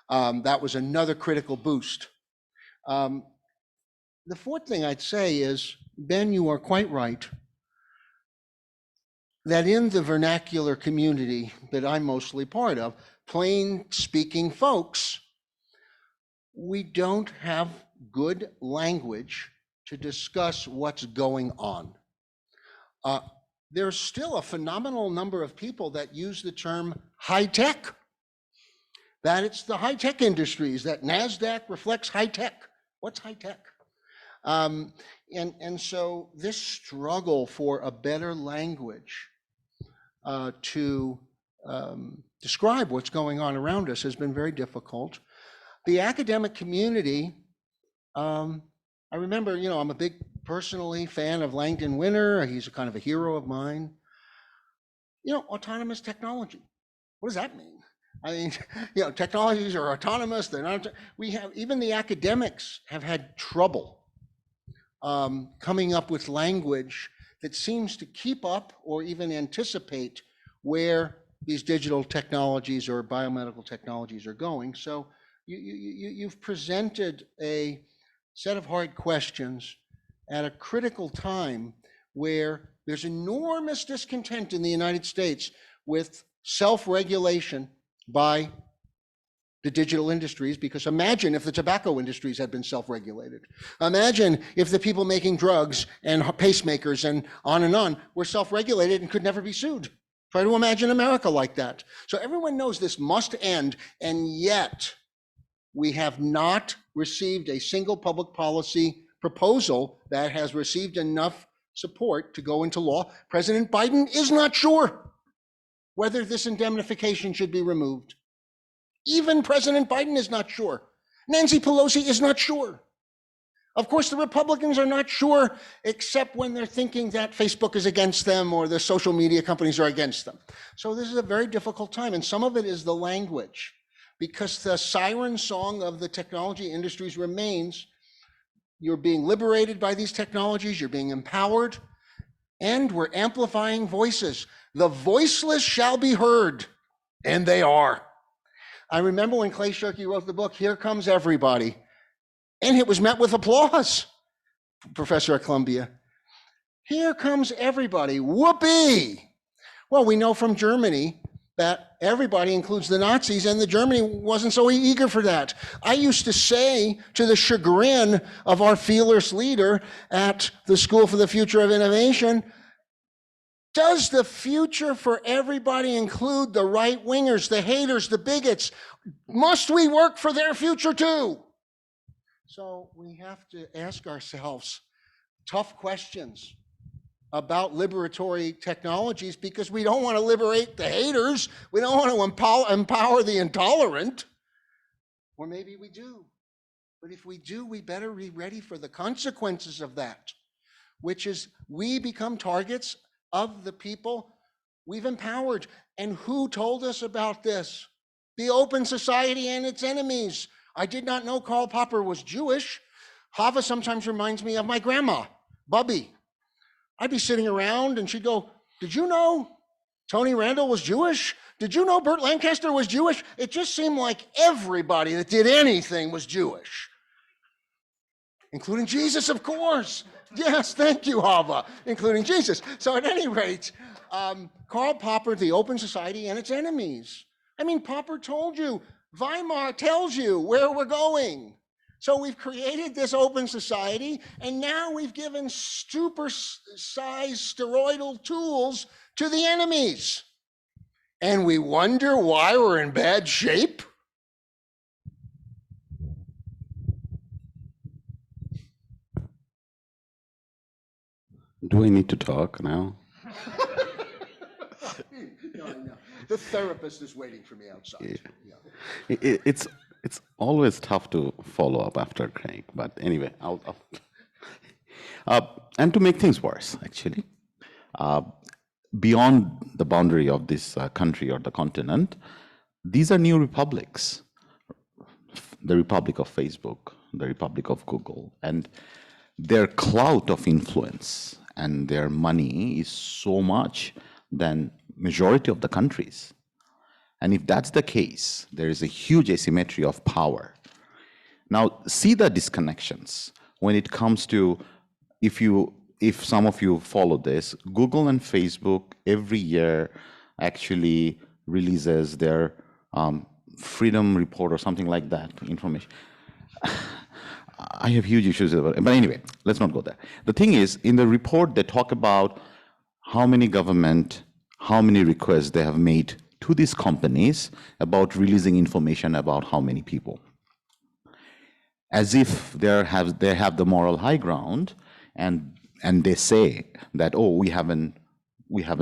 Speaker 1: That was another critical boost. The fourth thing I'd say is, Ben, you are quite right, that in the vernacular community that I'm mostly part of, plain speaking folks, we don't have good language to discuss what's going on. There's still a phenomenal number of people that use the term high tech, that it's the high tech industries, that NASDAQ reflects high tech. What's high tech? And so this struggle for a better language to describe what's going on around us has been very difficult. The academic community, I remember, I'm a big personally fan of Langdon Winter. He's a kind of a hero of mine. Autonomous technology. What does that mean? I mean, technologies are autonomous. They're not. We have, even the academics have had trouble coming up with language that seems to keep up or even anticipate where these digital technologies or biomedical technologies are going. So you've presented a set of hard questions at a critical time where there's enormous discontent in the United States with self-regulation by the digital industries, because imagine if the tobacco industries had been self-regulated. Imagine if the people making drugs and pacemakers and on were self-regulated and could never be sued. Try to imagine America like that. So everyone knows this must end, and yet we have not received a single public policy proposal that has received enough support to go into law. President Biden is not sure whether this indemnification should be removed. Even President Biden is not sure. Nancy Pelosi is not sure. Of course, the Republicans are not sure, except when they're thinking that Facebook is against them or the social media companies are against them. So this is a very difficult time, and some of it is the language, because the siren song of the technology industries remains, you're being liberated by these technologies, you're being empowered, and we're amplifying voices. The voiceless shall be heard, and they are. I remember when Clay Shirky wrote the book, Here Comes Everybody, and it was met with applause, professor at Columbia. Here comes everybody, whoopee! Well, we know from Germany that everybody includes the Nazis, and the Germany wasn't so eager for that. I used to say, to the chagrin of our fearless leader at the School for the Future of Innovation, does the future for everybody include the right-wingers, the haters, the bigots? Must we work for their future too? So we have to ask ourselves tough questions about liberatory technologies, because we don't want to liberate the haters. We don't want to empower the intolerant. Or maybe we do. But if we do, we better be ready for the consequences of that, which is we become targets of the people we've empowered. And who told us about this? The Open Society and its enemies. I did not know Karl Popper was Jewish. Hava sometimes reminds me of my grandma, Bubby. I'd be sitting around and she'd go, did you know Tony Randall was Jewish? Did you know Burt Lancaster was Jewish? It just seemed like everybody that did anything was Jewish, including Jesus, of course. Yes, thank you, Hava, including Jesus. So at any rate, Karl Popper, the Open Society and its enemies. I mean, Popper told you, Weimar tells you where we're going. So we've created this open society, and now we've given super-sized steroidal tools to the enemies. And we wonder why we're in bad shape?
Speaker 4: Do I need to talk now?
Speaker 1: No. The therapist is waiting for me outside. Yeah.
Speaker 4: It's always tough to follow up after Craig, but anyway, and to make things worse, actually, beyond the boundary of this country or the continent, these are new republics. The Republic of Facebook, the Republic of Google, and their clout of influence and their money is so much than majority of the countries. And if that's the case, there is a huge asymmetry of power. Now, see the disconnections when it comes to, if some of you follow this, Google and Facebook every year actually releases their freedom report or something like that, information. I have huge issues with it, but anyway, let's not go there. The thing is, in the report, they talk about how many requests they have made to these companies about releasing information about how many people. As if they have the moral high ground, and they say that, oh, we haven't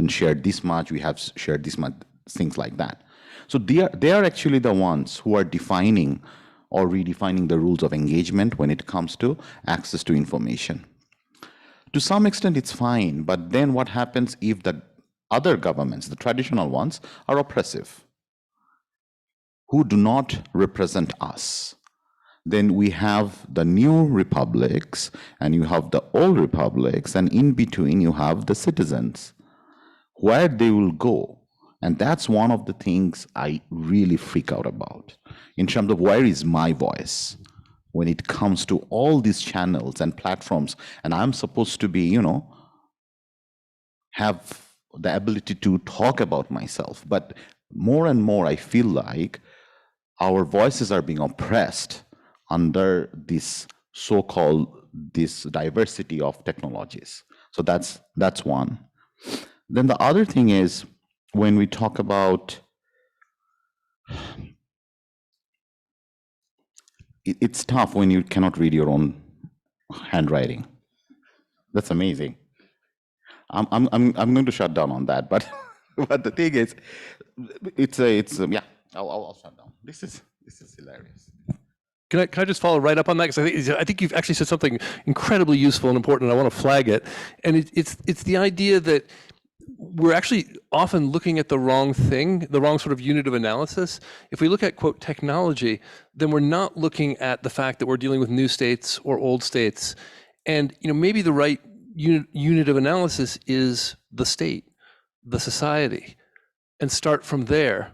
Speaker 4: shared this much, we have shared this much, things like that. So they are actually the ones who are defining or redefining the rules of engagement when it comes to access to information. To some extent, it's fine, but then what happens if the other governments, the traditional ones, are oppressive, who do not represent us? Then we have the new republics, and you have the old republics, and in between you have the citizens, where they will go. And that's one of the things I really freak out about, in terms of where is my voice when it comes to all these channels and platforms, and I'm supposed to be, have the ability to talk about myself. But more and more, I feel like our voices are being oppressed under this so-called this diversity of technologies. So that's one. Then the other thing is, when we talk about, it's tough when you cannot read your own handwriting. That's amazing. I'm going to shut down on that, but the thing is, yeah. I'll shut down. This is hilarious.
Speaker 3: Can I just follow right up on that? Because I think you've actually said something incredibly useful and important, and I want to flag it. And it's the idea that we're actually often looking at the wrong thing, the wrong sort of unit of analysis. If we look at, quote, technology, then we're not looking at the fact that we're dealing with new states or old states. And maybe the right unit of analysis is the state, the society, and start from there.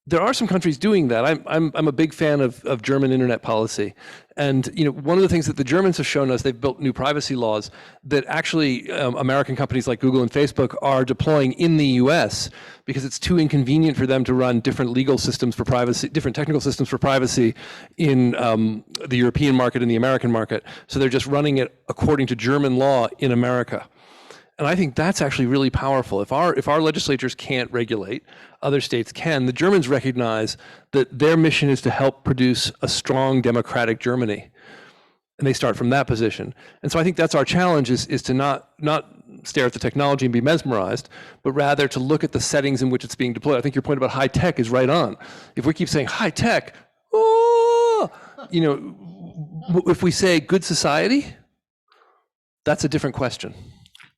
Speaker 3: There are some countries doing that. I'm a big fan of German internet policy, and one of the things that the Germans have shown us, they've built new privacy laws that actually American companies like Google and Facebook are deploying in the U.S. because it's too inconvenient for them to run different legal systems for privacy, different technical systems for privacy in the European market and the American market. So they're just running it according to German law in America. And I think that's actually really powerful. If our legislatures can't regulate, other states can. The Germans recognize that their mission is to help produce a strong democratic Germany. And they start from that position. And so I think that's our challenge, is to not stare at the technology and be mesmerized, but rather to look at the settings in which it's being deployed. I think your point about high tech is right on. If we keep saying high tech, if we say good society, that's a different question.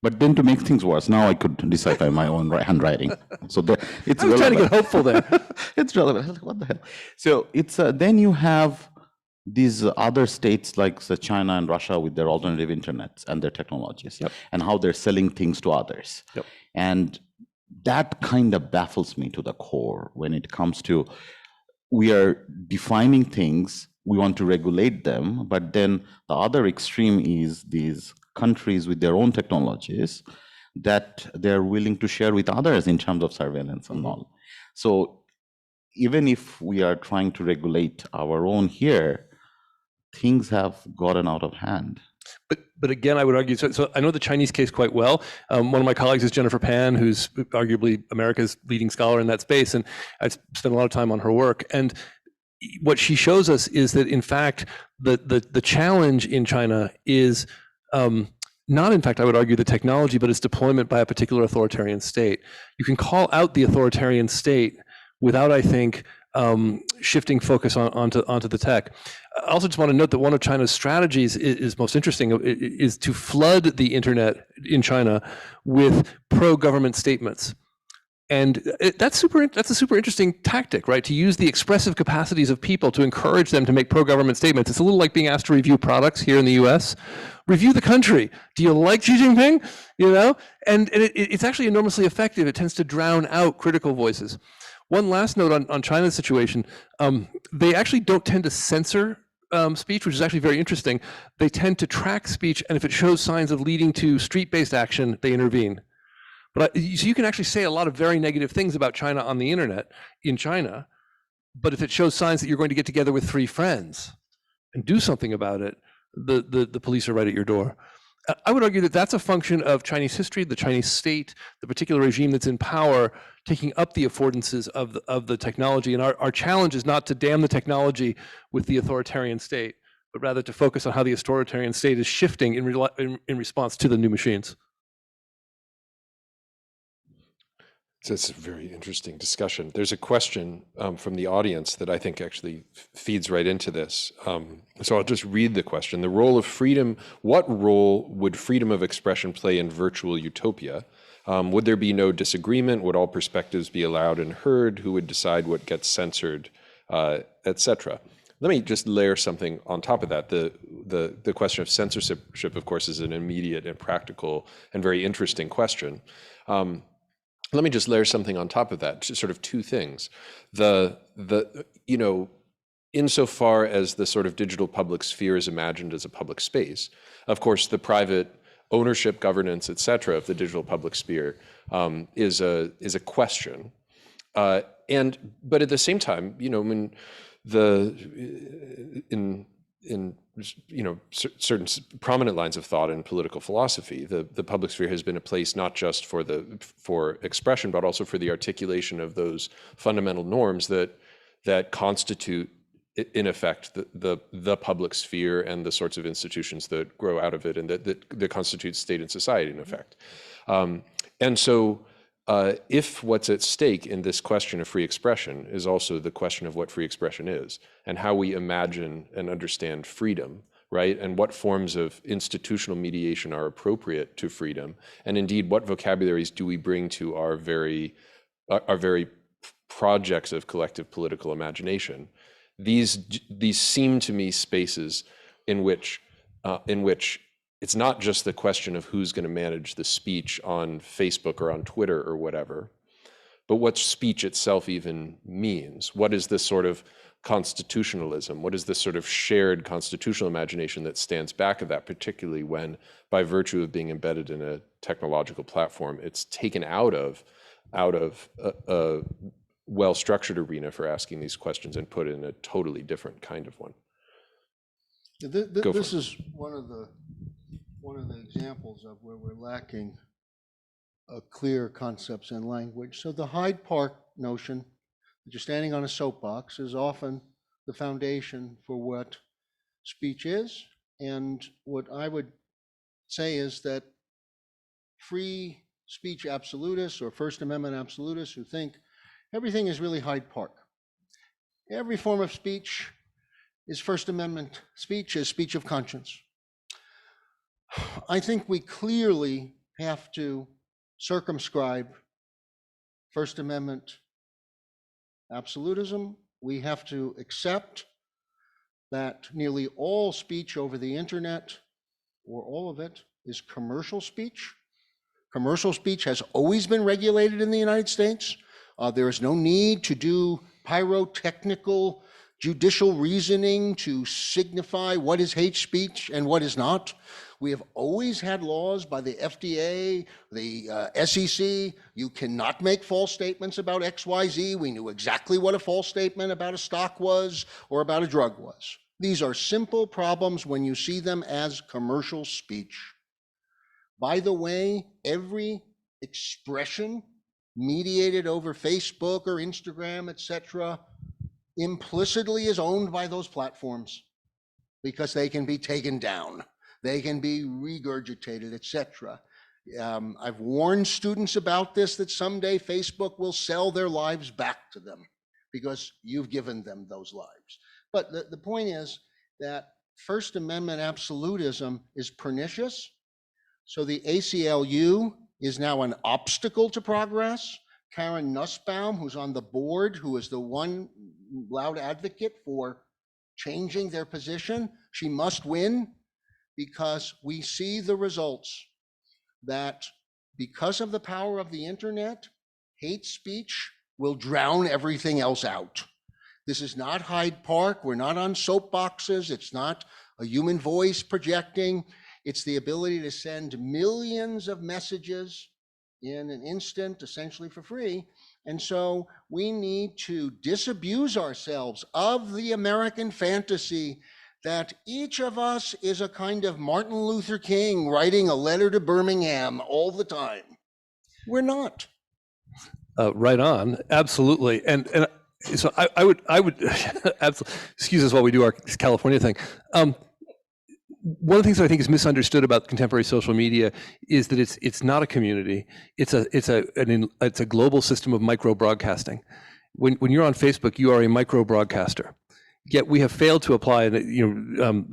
Speaker 4: But then to make things worse, now I could decipher my own handwriting. So it's
Speaker 3: I was trying to get hopeful there.
Speaker 4: It's relevant. What the hell? So it's then you have these other states like China and Russia with their alternative internets and their technologies,
Speaker 3: Yep.
Speaker 4: and how they're selling things to others.
Speaker 3: Yep.
Speaker 4: And that kind of baffles me to the core when it comes to, we are defining things, we want to regulate them, but then the other extreme is these countries with their own technologies that they're willing to share with others in terms of surveillance and all. So even if we are trying to regulate our own here, things have gotten out of hand.
Speaker 3: But again, I would argue, so I know the Chinese case quite well. One of my colleagues is Jennifer Pan, who's arguably America's leading scholar in that space, and I spent a lot of time on her work. And what she shows us is that, in fact, the challenge in China is not, in fact, I would argue, the technology, but its deployment by a particular authoritarian state. You can call out the authoritarian state without, I think, shifting focus onto the tech. I also just want to note that one of China's strategies is most interesting, is to flood the internet in China with pro-government statements. And that's a super interesting tactic, right? To use the expressive capacities of people to encourage them to make pro-government statements. It's a little like being asked to review products here in the US. Review the country. Do you like Xi Jinping? You know? And it's actually enormously effective. It tends to drown out critical voices. One last note on China's situation. They actually don't tend to censor speech, which is actually very interesting. They tend to track speech, and if it shows signs of leading to street-based action, they intervene. But so you can actually say a lot of very negative things about China on the internet in China, but if it shows signs that you're going to get together with 3 friends and do something about it, the police are right at your door. I would argue that that's a function of Chinese history, the Chinese state, the particular regime that's in power, taking up the affordances of the technology. And our challenge is not to damn the technology with the authoritarian state, but rather to focus on how the authoritarian state is shifting in response to the new machines.
Speaker 2: So it's a very interesting discussion. There's a question from the audience that I think actually feeds right into this. So I'll just read the question. The role of freedom, what role would freedom of expression play in virtual utopia? Would there be no disagreement? Would all perspectives be allowed and heard? Who would decide what gets censored, etc.? Let me just layer something on top of that. The question of censorship, of course, is an immediate and practical and very interesting question. Let me just layer something on top of that, sort of 2 things. Insofar as the sort of digital public sphere is imagined as a public space, of course, the private ownership, governance, et cetera, of the digital public sphere is a question. But at the same time, when in certain prominent lines of thought in political philosophy, the public sphere has been a place not just for expression, but also for the articulation of those fundamental norms that constitute, in effect, the public sphere and the sorts of institutions that grow out of it and that constitute state and society, in effect. And so if what's at stake in this question of free expression is also the question of what free expression is and how we imagine and understand freedom, right? And what forms of institutional mediation are appropriate to freedom, and indeed what vocabularies do we bring to our very projects of collective political imagination. These seem to me spaces in which it's not just the question of who's going to manage the speech on Facebook or on Twitter or whatever, but what speech itself even means. What is this sort of constitutionalism? What is this sort of shared constitutional imagination that stands back of that, particularly when, by virtue of being embedded in a technological platform, it's taken out of a well-structured arena for asking these questions and put in a totally different kind of one.
Speaker 1: This is one of the examples of where we're lacking clear concepts and language. So the Hyde Park notion that you're standing on a soapbox is often the foundation for what speech is. And what I would say is that free speech absolutists or First Amendment absolutists who think everything is really Hyde Park. Every form of speech is First Amendment speech, is speech of conscience. I think we clearly have to circumscribe First Amendment absolutism. We have to accept that nearly all speech over the internet, or all of it, is commercial speech. Commercial speech has always been regulated in the United States. There is no need to do pyrotechnical judicial reasoning to signify what is hate speech and what is not. We have always had laws by the FDA, the SEC. You cannot make false statements about XYZ. We knew exactly what a false statement about a stock was or about a drug was. These are simple problems when you see them as commercial speech. By the way, every expression mediated over Facebook or Instagram, etc., implicitly is owned by those platforms because they can be taken down, they can be regurgitated, etc. I've warned students about this, that someday Facebook will sell their lives back to them because you've given them those lives. But the point is that First Amendment absolutism is pernicious. So the ACLU is now an obstacle to progress. Karen Nussbaum, who's on the board, who is the one loud advocate for changing their position, she must win, because we see the results that because of the power of the internet, hate speech will drown everything else out. This is not Hyde Park. We're not on soapboxes. It's not a human voice projecting. It's the ability to send millions of messages in an instant, essentially for free. And so we need to disabuse ourselves of the American fantasy that each of us is a kind of Martin Luther King writing a letter to Birmingham all the time. We're not.
Speaker 3: Right on, absolutely. And so I would absolutely, excuse us while we do our California thing. One of the things that I think is misunderstood about contemporary social media is that it's not a community. It's a global system of micro broadcasting. When you're on Facebook, you are a micro broadcaster. Yet we have failed to apply, the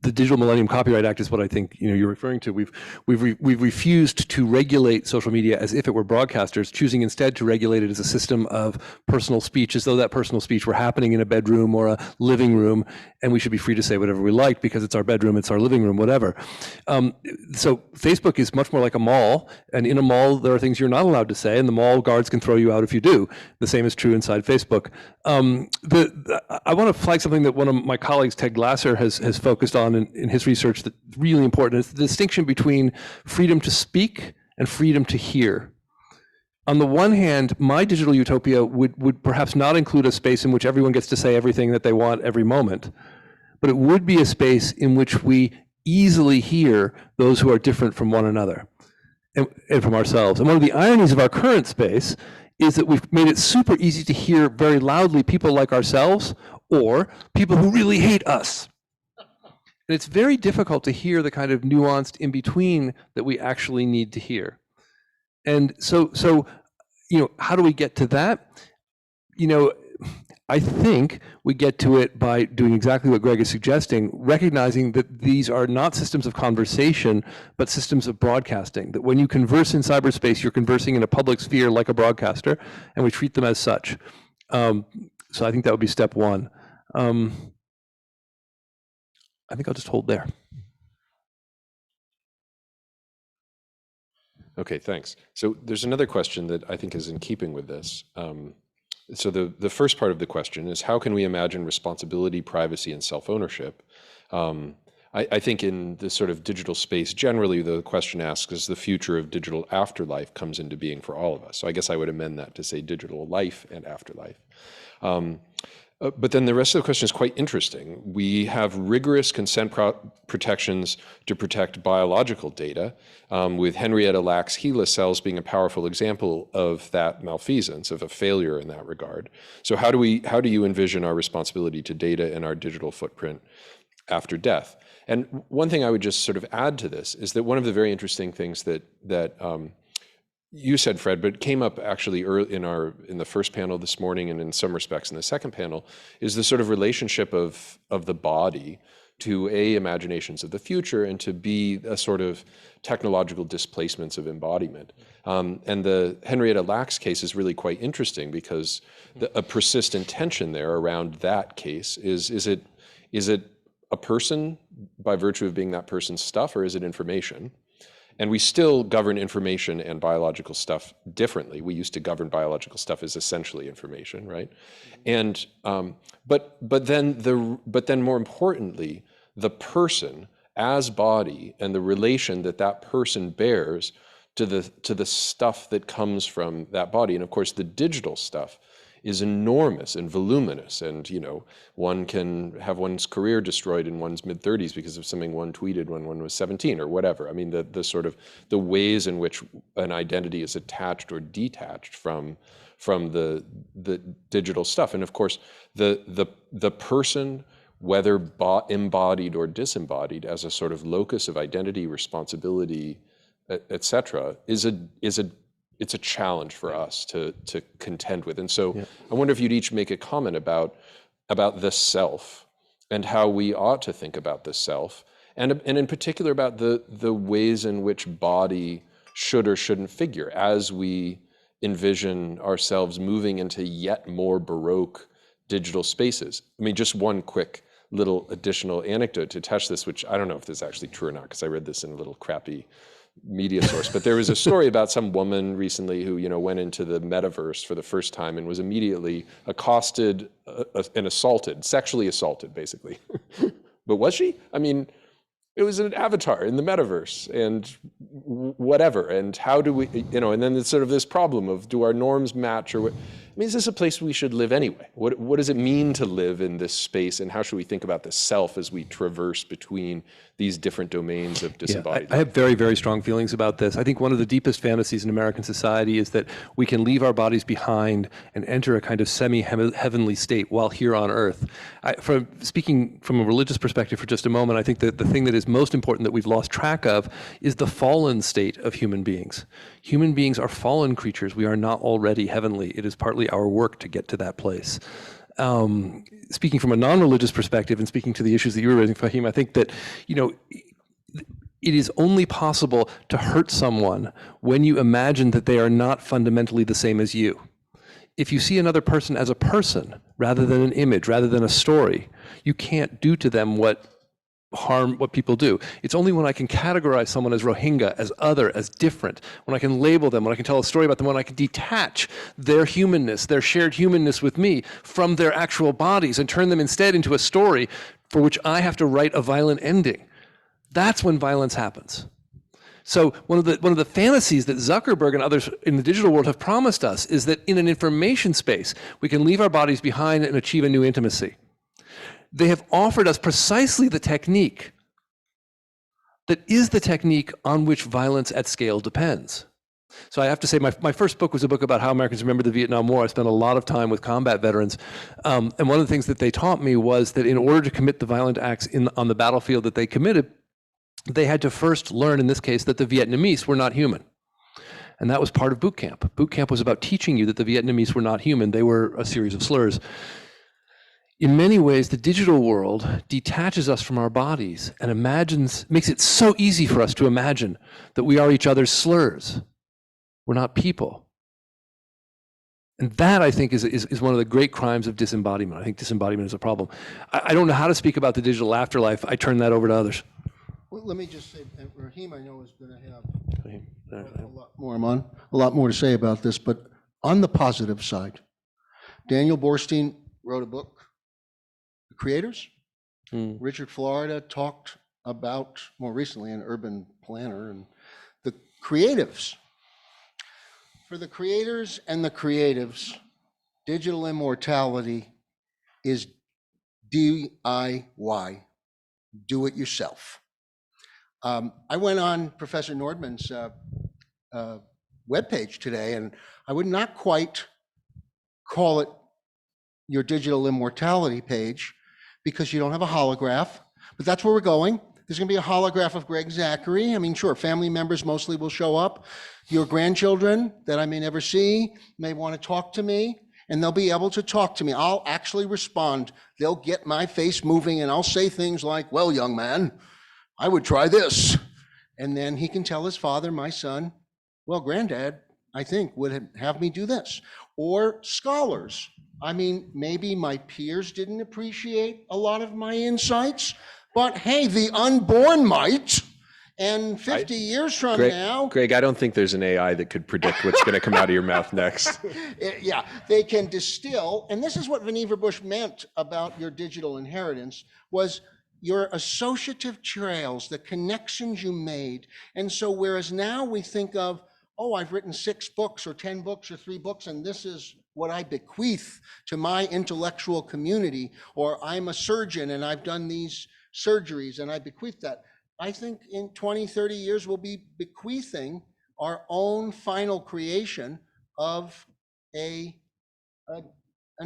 Speaker 3: Digital Millennium Copyright Act is what I think you're referring to. We've refused to regulate social media as if it were broadcasters, choosing instead to regulate it as a system of personal speech, as though that personal speech were happening in a bedroom or a living room, and we should be free to say whatever we like because it's our bedroom, it's our living room, whatever. So Facebook is much more like a mall, and in a mall there are things you're not allowed to say, and the mall guards can throw you out if you do. The same is true inside Facebook. I want to flag something that one of my colleagues, Ted Glasser, has focused on in his research that's really important. It's the distinction between freedom to speak and freedom to hear. On the one hand, my digital utopia would perhaps not include a space in which everyone gets to say everything that they want every moment, but it would be a space in which we easily hear those who are different from one another and from ourselves. And one of the ironies of our current space is that we've made it super easy to hear very loudly people like ourselves or people who really hate us. And it's very difficult to hear the kind of nuanced in between that we actually need to hear. And so how do we get to that? I think we get to it by doing exactly what Gregg is suggesting, recognizing that these are not systems of conversation, but systems of broadcasting. That when you converse in cyberspace, you're conversing in a public sphere like a broadcaster, and we treat them as such. So I think that would be step one. I think I'll just hold there.
Speaker 2: Okay, thanks. So there's another question that I think is in keeping with this. So the first part of the question is, how can we imagine responsibility, privacy, and self-ownership? I think in this sort of digital space, generally the question asks, is the future of digital afterlife comes into being for all of us. So I guess I would amend that to say digital life and afterlife. But then the rest of the question is quite interesting. We have rigorous consent protections to protect biological data, with Henrietta Lacks HeLa cells being a powerful example of that malfeasance, of a failure in that regard. So how do you envision our responsibility to data and our digital footprint after death? And one thing I would just sort of add to this is that one of the very interesting things that you said, Fred, but it came up actually early in the first panel this morning, and in some respects in the second panel, is the sort of relationship of the body to imaginations of the future, and to B, a sort of technological displacements of embodiment. And the Henrietta Lacks case is really quite interesting because a persistent tension there around that case is it a person by virtue of being that person's stuff, or is it information? And we still govern information and biological stuff differently. We used to govern biological stuff as essentially information, right? And but then more importantly, the person as body and the relation that person bears to the stuff that comes from that body. And of course, the digital stuff is enormous and voluminous, and one can have one's career destroyed in one's mid-30s because of something one tweeted when one was 17 or whatever. I mean, the sort of the ways in which an identity is attached or detached from the digital stuff. And of course, the person, whether embodied or disembodied, as a sort of locus of identity, responsibility, etc., it's a challenge for us to contend with. And so I wonder if you'd each make a comment about the self and how we ought to think about the self, and in particular about the ways in which body should or shouldn't figure as we envision ourselves moving into yet more Baroque digital spaces. I mean, just one quick little additional anecdote to touch this, which I don't know if this is actually true or not, because I read this in a little crappy media source, but there was a story about some woman recently who went into the metaverse for the first time and was immediately accosted and assaulted, sexually assaulted, basically. But was she? I mean, it was an avatar in the metaverse, and whatever. And how do we, and then it's sort of this problem of, do our norms match, or what? I mean, is this a place we should live anyway? What does it mean to live in this space, and how should we think about the self as we traverse between these different domains of disembodied
Speaker 3: I have very, very strong feelings about this. I think one of the deepest fantasies in American society is that we can leave our bodies behind and enter a kind of semi-heavenly state while here on earth. Speaking from a religious perspective for just a moment, I think that the thing that is most important that we've lost track of is the fallen state of human beings. Human beings are fallen creatures. We are not already heavenly. It is partly our work to get to that place. Speaking from a non-religious perspective and speaking to the issues that you were raising, Faheem, I think that, it is only possible to hurt someone when you imagine that they are not fundamentally the same as you. If you see another person as a person rather than an image, rather than a story, you can't do to them what people do. It's only when I can categorize someone as Rohingya, as other, as different, when I can label them, when I can tell a story about them, when I can detach their humanness, their shared humanness with me from their actual bodies and turn them instead into a story for which I have to write a violent ending. That's when violence happens. So one of the fantasies that Zuckerberg and others in the digital world have promised us is that in an information space, we can leave our bodies behind and achieve a new intimacy. They have offered us precisely the technique that is the technique on which violence at scale depends. So I have to say, my first book was a book about how Americans remember the Vietnam War. I spent a lot of time with combat veterans. And one of the things that they taught me was that in order to commit the violent acts on the battlefield that they committed, they had to first learn, in this case, that the Vietnamese were not human. And that was part of boot camp. Boot camp was about teaching you that the Vietnamese were not human. They were a series of slurs. In many ways, the digital world detaches us from our bodies and makes it so easy for us to imagine that we are each other's slurs. We're not people. And that, I think, is one of the great crimes of disembodiment. I think disembodiment is a problem. I don't know how to speak about the digital afterlife. I turn that over to others.
Speaker 1: Well, let me just say, and Raheem, I know, is going to have a lot more to say about this, but on the positive side, Daniel Borstein wrote a book, The Creators. Richard Florida talked about, more recently, an urban planner, and the creatives. For the creators and the creatives, digital immortality is DIY, do it yourself. I went on Professor Nordman's webpage today, and I would not quite call it your digital immortality page because you don't have a holograph, but that's where we're going. There's going to be a holograph of Gregg Zachary. I mean, sure, family members mostly will show up. Your grandchildren that I may never see may want to talk to me, and they'll be able to talk to me. I'll actually respond. They'll get my face moving, and I'll say things like, well, young man, I would try this. And then he can tell his father, my son, well, granddad, I think, would have me do this. Or scholars. I mean, maybe my peers didn't appreciate a lot of my insights, but hey, the unborn might. And 50 years from now.
Speaker 2: Greg, I don't think there's an AI that could predict what's going to come out of your mouth next.
Speaker 1: Yeah, they can distill. And this is what Vannevar Bush meant about your digital inheritance, was your associative trails, the connections you made. And so whereas now we think of, oh, I've written 6 books or 10 books or 3 books, and this is what I bequeath to my intellectual community, or I'm a surgeon and I've done these surgeries and I bequeath that. I think in 20, 30 years, we'll be bequeathing our own final creation of an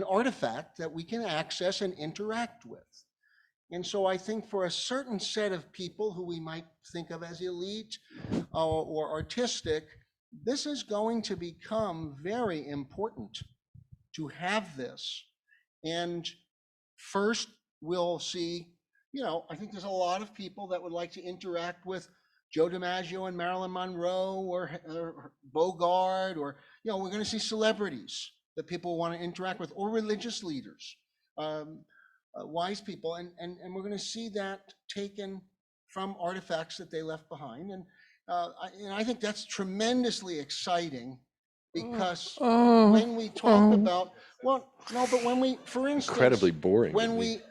Speaker 1: artifact that we can access and interact with. And so I think for a certain set of people who we might think of as elite or artistic, this is going to become very important to have this. And first, we'll see, I think there's a lot of people that would like to interact with Joe DiMaggio and Marilyn Monroe or Bogart, or, we're going to see celebrities that people want to interact with, or religious leaders, wise people. And we're going to see that taken from artifacts that they left behind. And I think that's tremendously exciting, because when we talk about, well, no, but when we, for instance,
Speaker 2: Incredibly boring.
Speaker 1: when we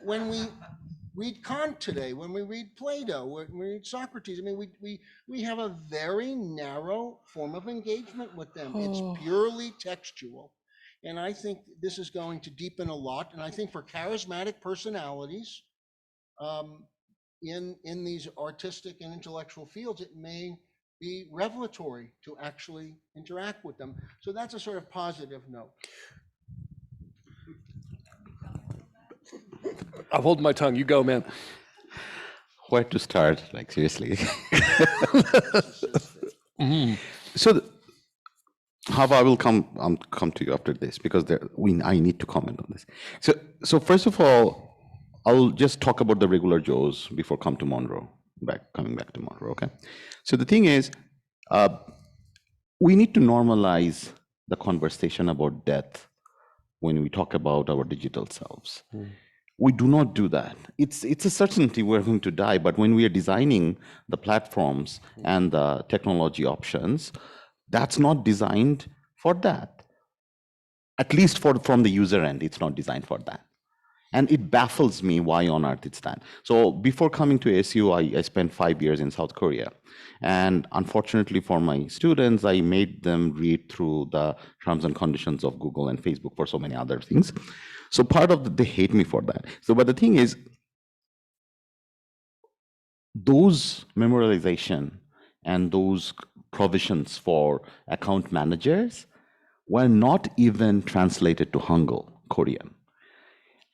Speaker 1: read Kant today, when we read Plato, when we read Socrates, I mean, we have a very narrow form of engagement with them. It's purely textual. And I think this is going to deepen a lot. And I think for charismatic personalities in these artistic and intellectual fields, it may be revelatory to actually interact with them. So that's a sort of positive note.
Speaker 3: I'm holding my tongue. You go, man.
Speaker 4: Where to start? Like, seriously. So, Hava, I will come to you after this, because I need to comment on this. So first of all, I'll just talk about the regular Joes before coming back to Monroe. Okay. So the thing is, we need to normalize the conversation about death when we talk about our digital selves. We do not do that. It's a certainty we're going to die, but when we are designing the platforms and the technology options, that's not designed for that. At least from the user end, it's not designed for that. And it baffles me why on earth it's that. So before coming to ASU, I spent 5 years in South Korea. And unfortunately for my students, I made them read through the terms and conditions of Google and Facebook for so many other things. So part of they hate me for that. So, but the thing is, those memorialization and those provisions for account managers were not even translated to Hangul, Korean.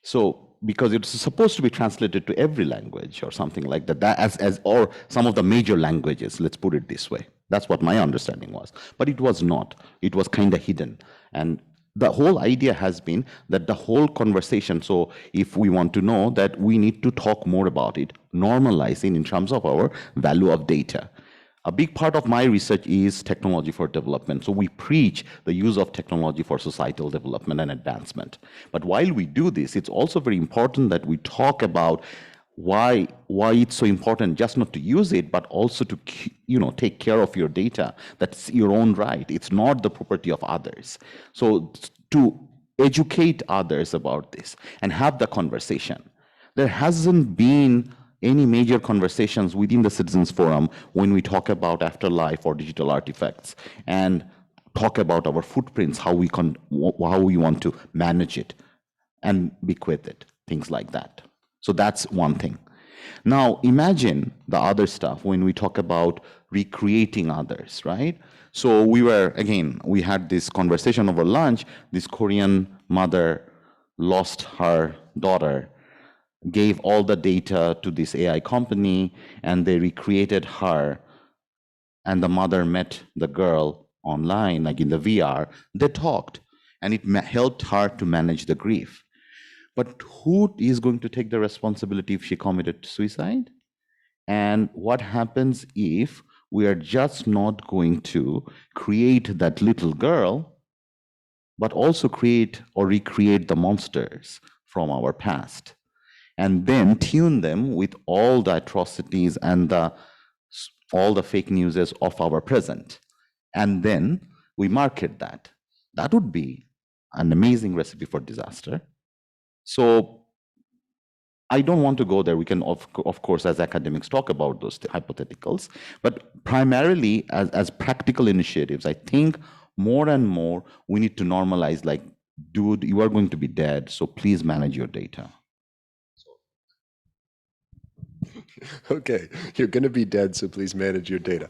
Speaker 4: So, because it's supposed to be translated to every language or something like that, or some of the major languages, let's put it this way. That's what my understanding was. But it was not. It was kind of hidden. And the whole idea has been that the whole conversation, so if we want to know that, we need to talk more about it, normalizing in terms of our value of data. A big part of my research is technology for development. So we preach the use of technology for societal development and advancement. But while we do this, it's also very important that we talk about why it's so important just not to use it, but also to take care of your data. That's your own right. It's not the property of others. So to educate others about this and have the conversation. There hasn't been any major conversations within the Citizens Forum when we talk about afterlife or digital artifacts and talk about our footprints, how we want to manage it and bequeath it, things like that. So that's one thing. Now imagine the other stuff when we talk about recreating others, right? So we had this conversation over lunch. This Korean mother lost her daughter, gave all the data to this AI company, and they recreated her, and the mother met the girl online, like in the VR. They talked, and it helped her to manage the grief. But who is going to take the responsibility if she committed suicide? And what happens if we are just not going to create that little girl, but also create or recreate the monsters from our past, and then tune them with all the atrocities and all the fake news of our present? And then we market that. That would be an amazing recipe for disaster. So I don't want to go there. We can, of course, as academics, talk about those hypotheticals. But primarily, as practical initiatives, I think more and more we need to normalize, like, dude, you are going to be dead, so please manage your data.
Speaker 2: Okay, you're going to be dead, so please manage your data.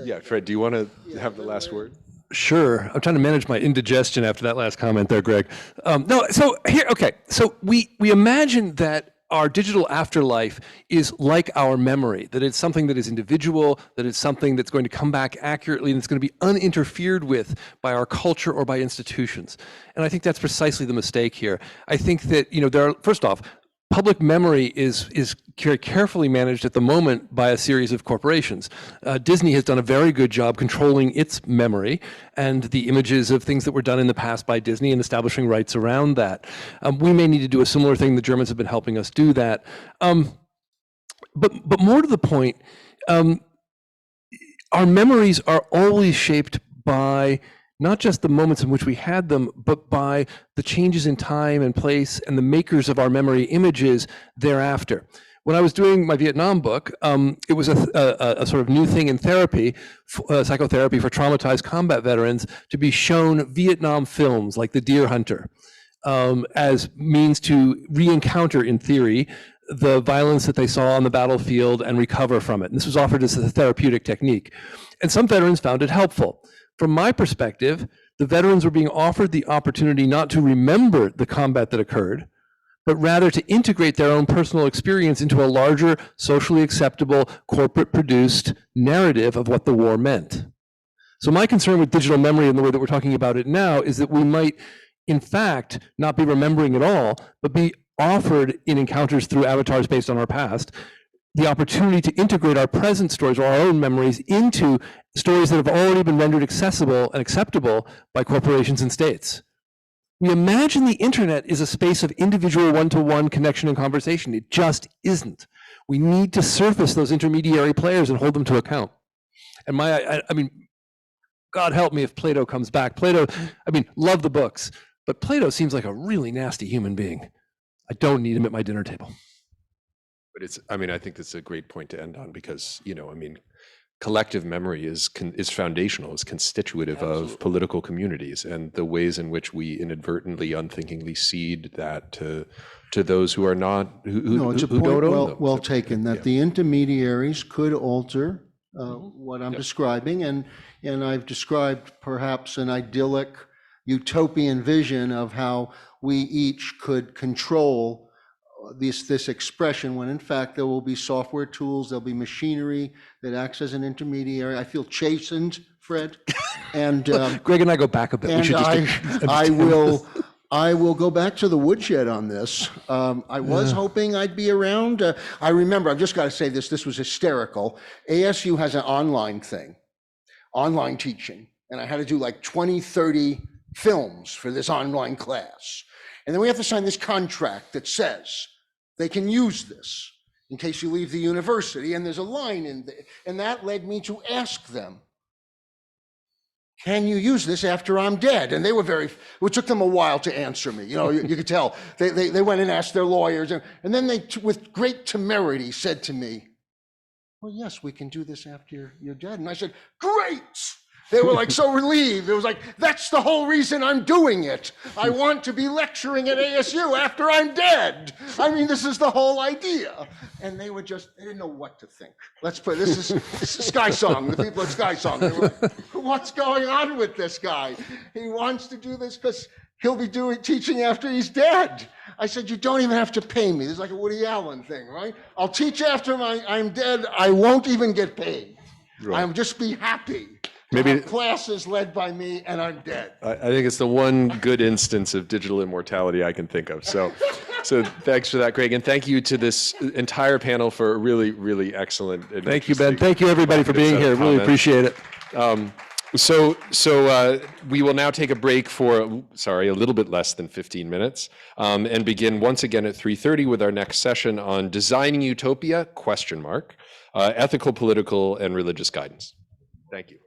Speaker 2: Yeah, Fred, do you want to have the last word?
Speaker 3: Sure. I'm trying to manage my indigestion after that last comment there, Greg. No, so here, okay. So we imagine that our digital afterlife is like our memory, that it's something that is individual, that it's something that's going to come back accurately, and it's going to be uninterfered with by our culture or by institutions. And I think that's precisely the mistake here. I think that, there are, first off, public memory is very carefully managed at the moment by a series of corporations. Disney has done a very good job controlling its memory and the images of things that were done in the past by Disney and establishing rights around that. We may need to do a similar thing. The Germans have been helping us do that. But more to the point, our memories are always shaped by not just the moments in which we had them, but by the changes in time and place and the makers of our memory images thereafter. When I was doing my Vietnam book, it was a sort of new thing in therapy, psychotherapy for traumatized combat veterans, to be shown Vietnam films like The Deer Hunter as means to re-encounter, in theory, the violence that they saw on the battlefield and recover from it. And this was offered as a therapeutic technique. And some veterans found it helpful. From my perspective, the veterans were being offered the opportunity not to remember the combat that occurred, but rather to integrate their own personal experience into a larger, socially acceptable, corporate-produced narrative of what the war meant. So my concern with digital memory and the way that we're talking about it now is that we might, in fact, not be remembering at all, but be offered in encounters through avatars based on our past, the opportunity to integrate our present stories or our own memories into stories that have already been rendered accessible and acceptable by corporations and states. We imagine the internet is a space of individual one-to-one connection and conversation. It just isn't. We need to surface those intermediary players and hold them to account. And I mean, God help me if Plato comes back. Plato, I mean, love the books, but Plato seems like a really nasty human being. I don't need him at my dinner table.
Speaker 2: But I think that's a great point to end on because, collective memory is foundational, is constitutive of political communities, and the ways in which we inadvertently, unthinkingly cede that to those who are not, who
Speaker 1: it's a
Speaker 2: who
Speaker 1: point
Speaker 2: don't own them.
Speaker 1: well taken, that the intermediaries could alter what I'm describing, and I've described perhaps an idyllic utopian vision of how we each could control this expression, when in fact there will be software tools, there'll be machinery that acts as an intermediary. I feel chastened, Fred, and
Speaker 3: Greg and I go back a bit.
Speaker 1: And I will go back to the woodshed on this. I was hoping I'd be around. I remember, I've just got to say this. This was hysterical. ASU has an online thing, online teaching, and I had to do like 20, 30 films for this online class. And then we have to sign this contract that says they can use this in case you leave the university. And there's a line in there. And that led me to ask them, can you use this after I'm dead? And they were it took them a while to answer me. You could tell. They went and asked their lawyers. And then they, with great temerity, said to me, well, yes, we can do this after you're dead. And I said, great. They were like so relieved. It was like, that's the whole reason I'm doing it. I want to be lecturing at ASU after I'm dead. I mean, this is the whole idea. And they didn't know what to think. Let's put, this is Sky Song, the people at Sky Song. They were like, what's going on with this guy? He wants to do this because he'll be teaching after he's dead. I said, you don't even have to pay me. This is like a Woody Allen thing, right? I'll teach after I'm dead. I won't even get paid. Right. I'll just be happy. Maybe classes led by me and I'm dead.
Speaker 2: I think it's the one good instance of digital immortality I can think of. So thanks for that, Greg. And thank you to this entire panel for a really, really excellent.
Speaker 3: Thank you, Ben. Thank you, everybody, for being here. Really appreciate it.
Speaker 2: So we will now take a break for, a little bit less than 15 minutes and begin once again at 3:30 with our next session on Designing Utopia, ? Ethical, political, and religious guidance. Thank you.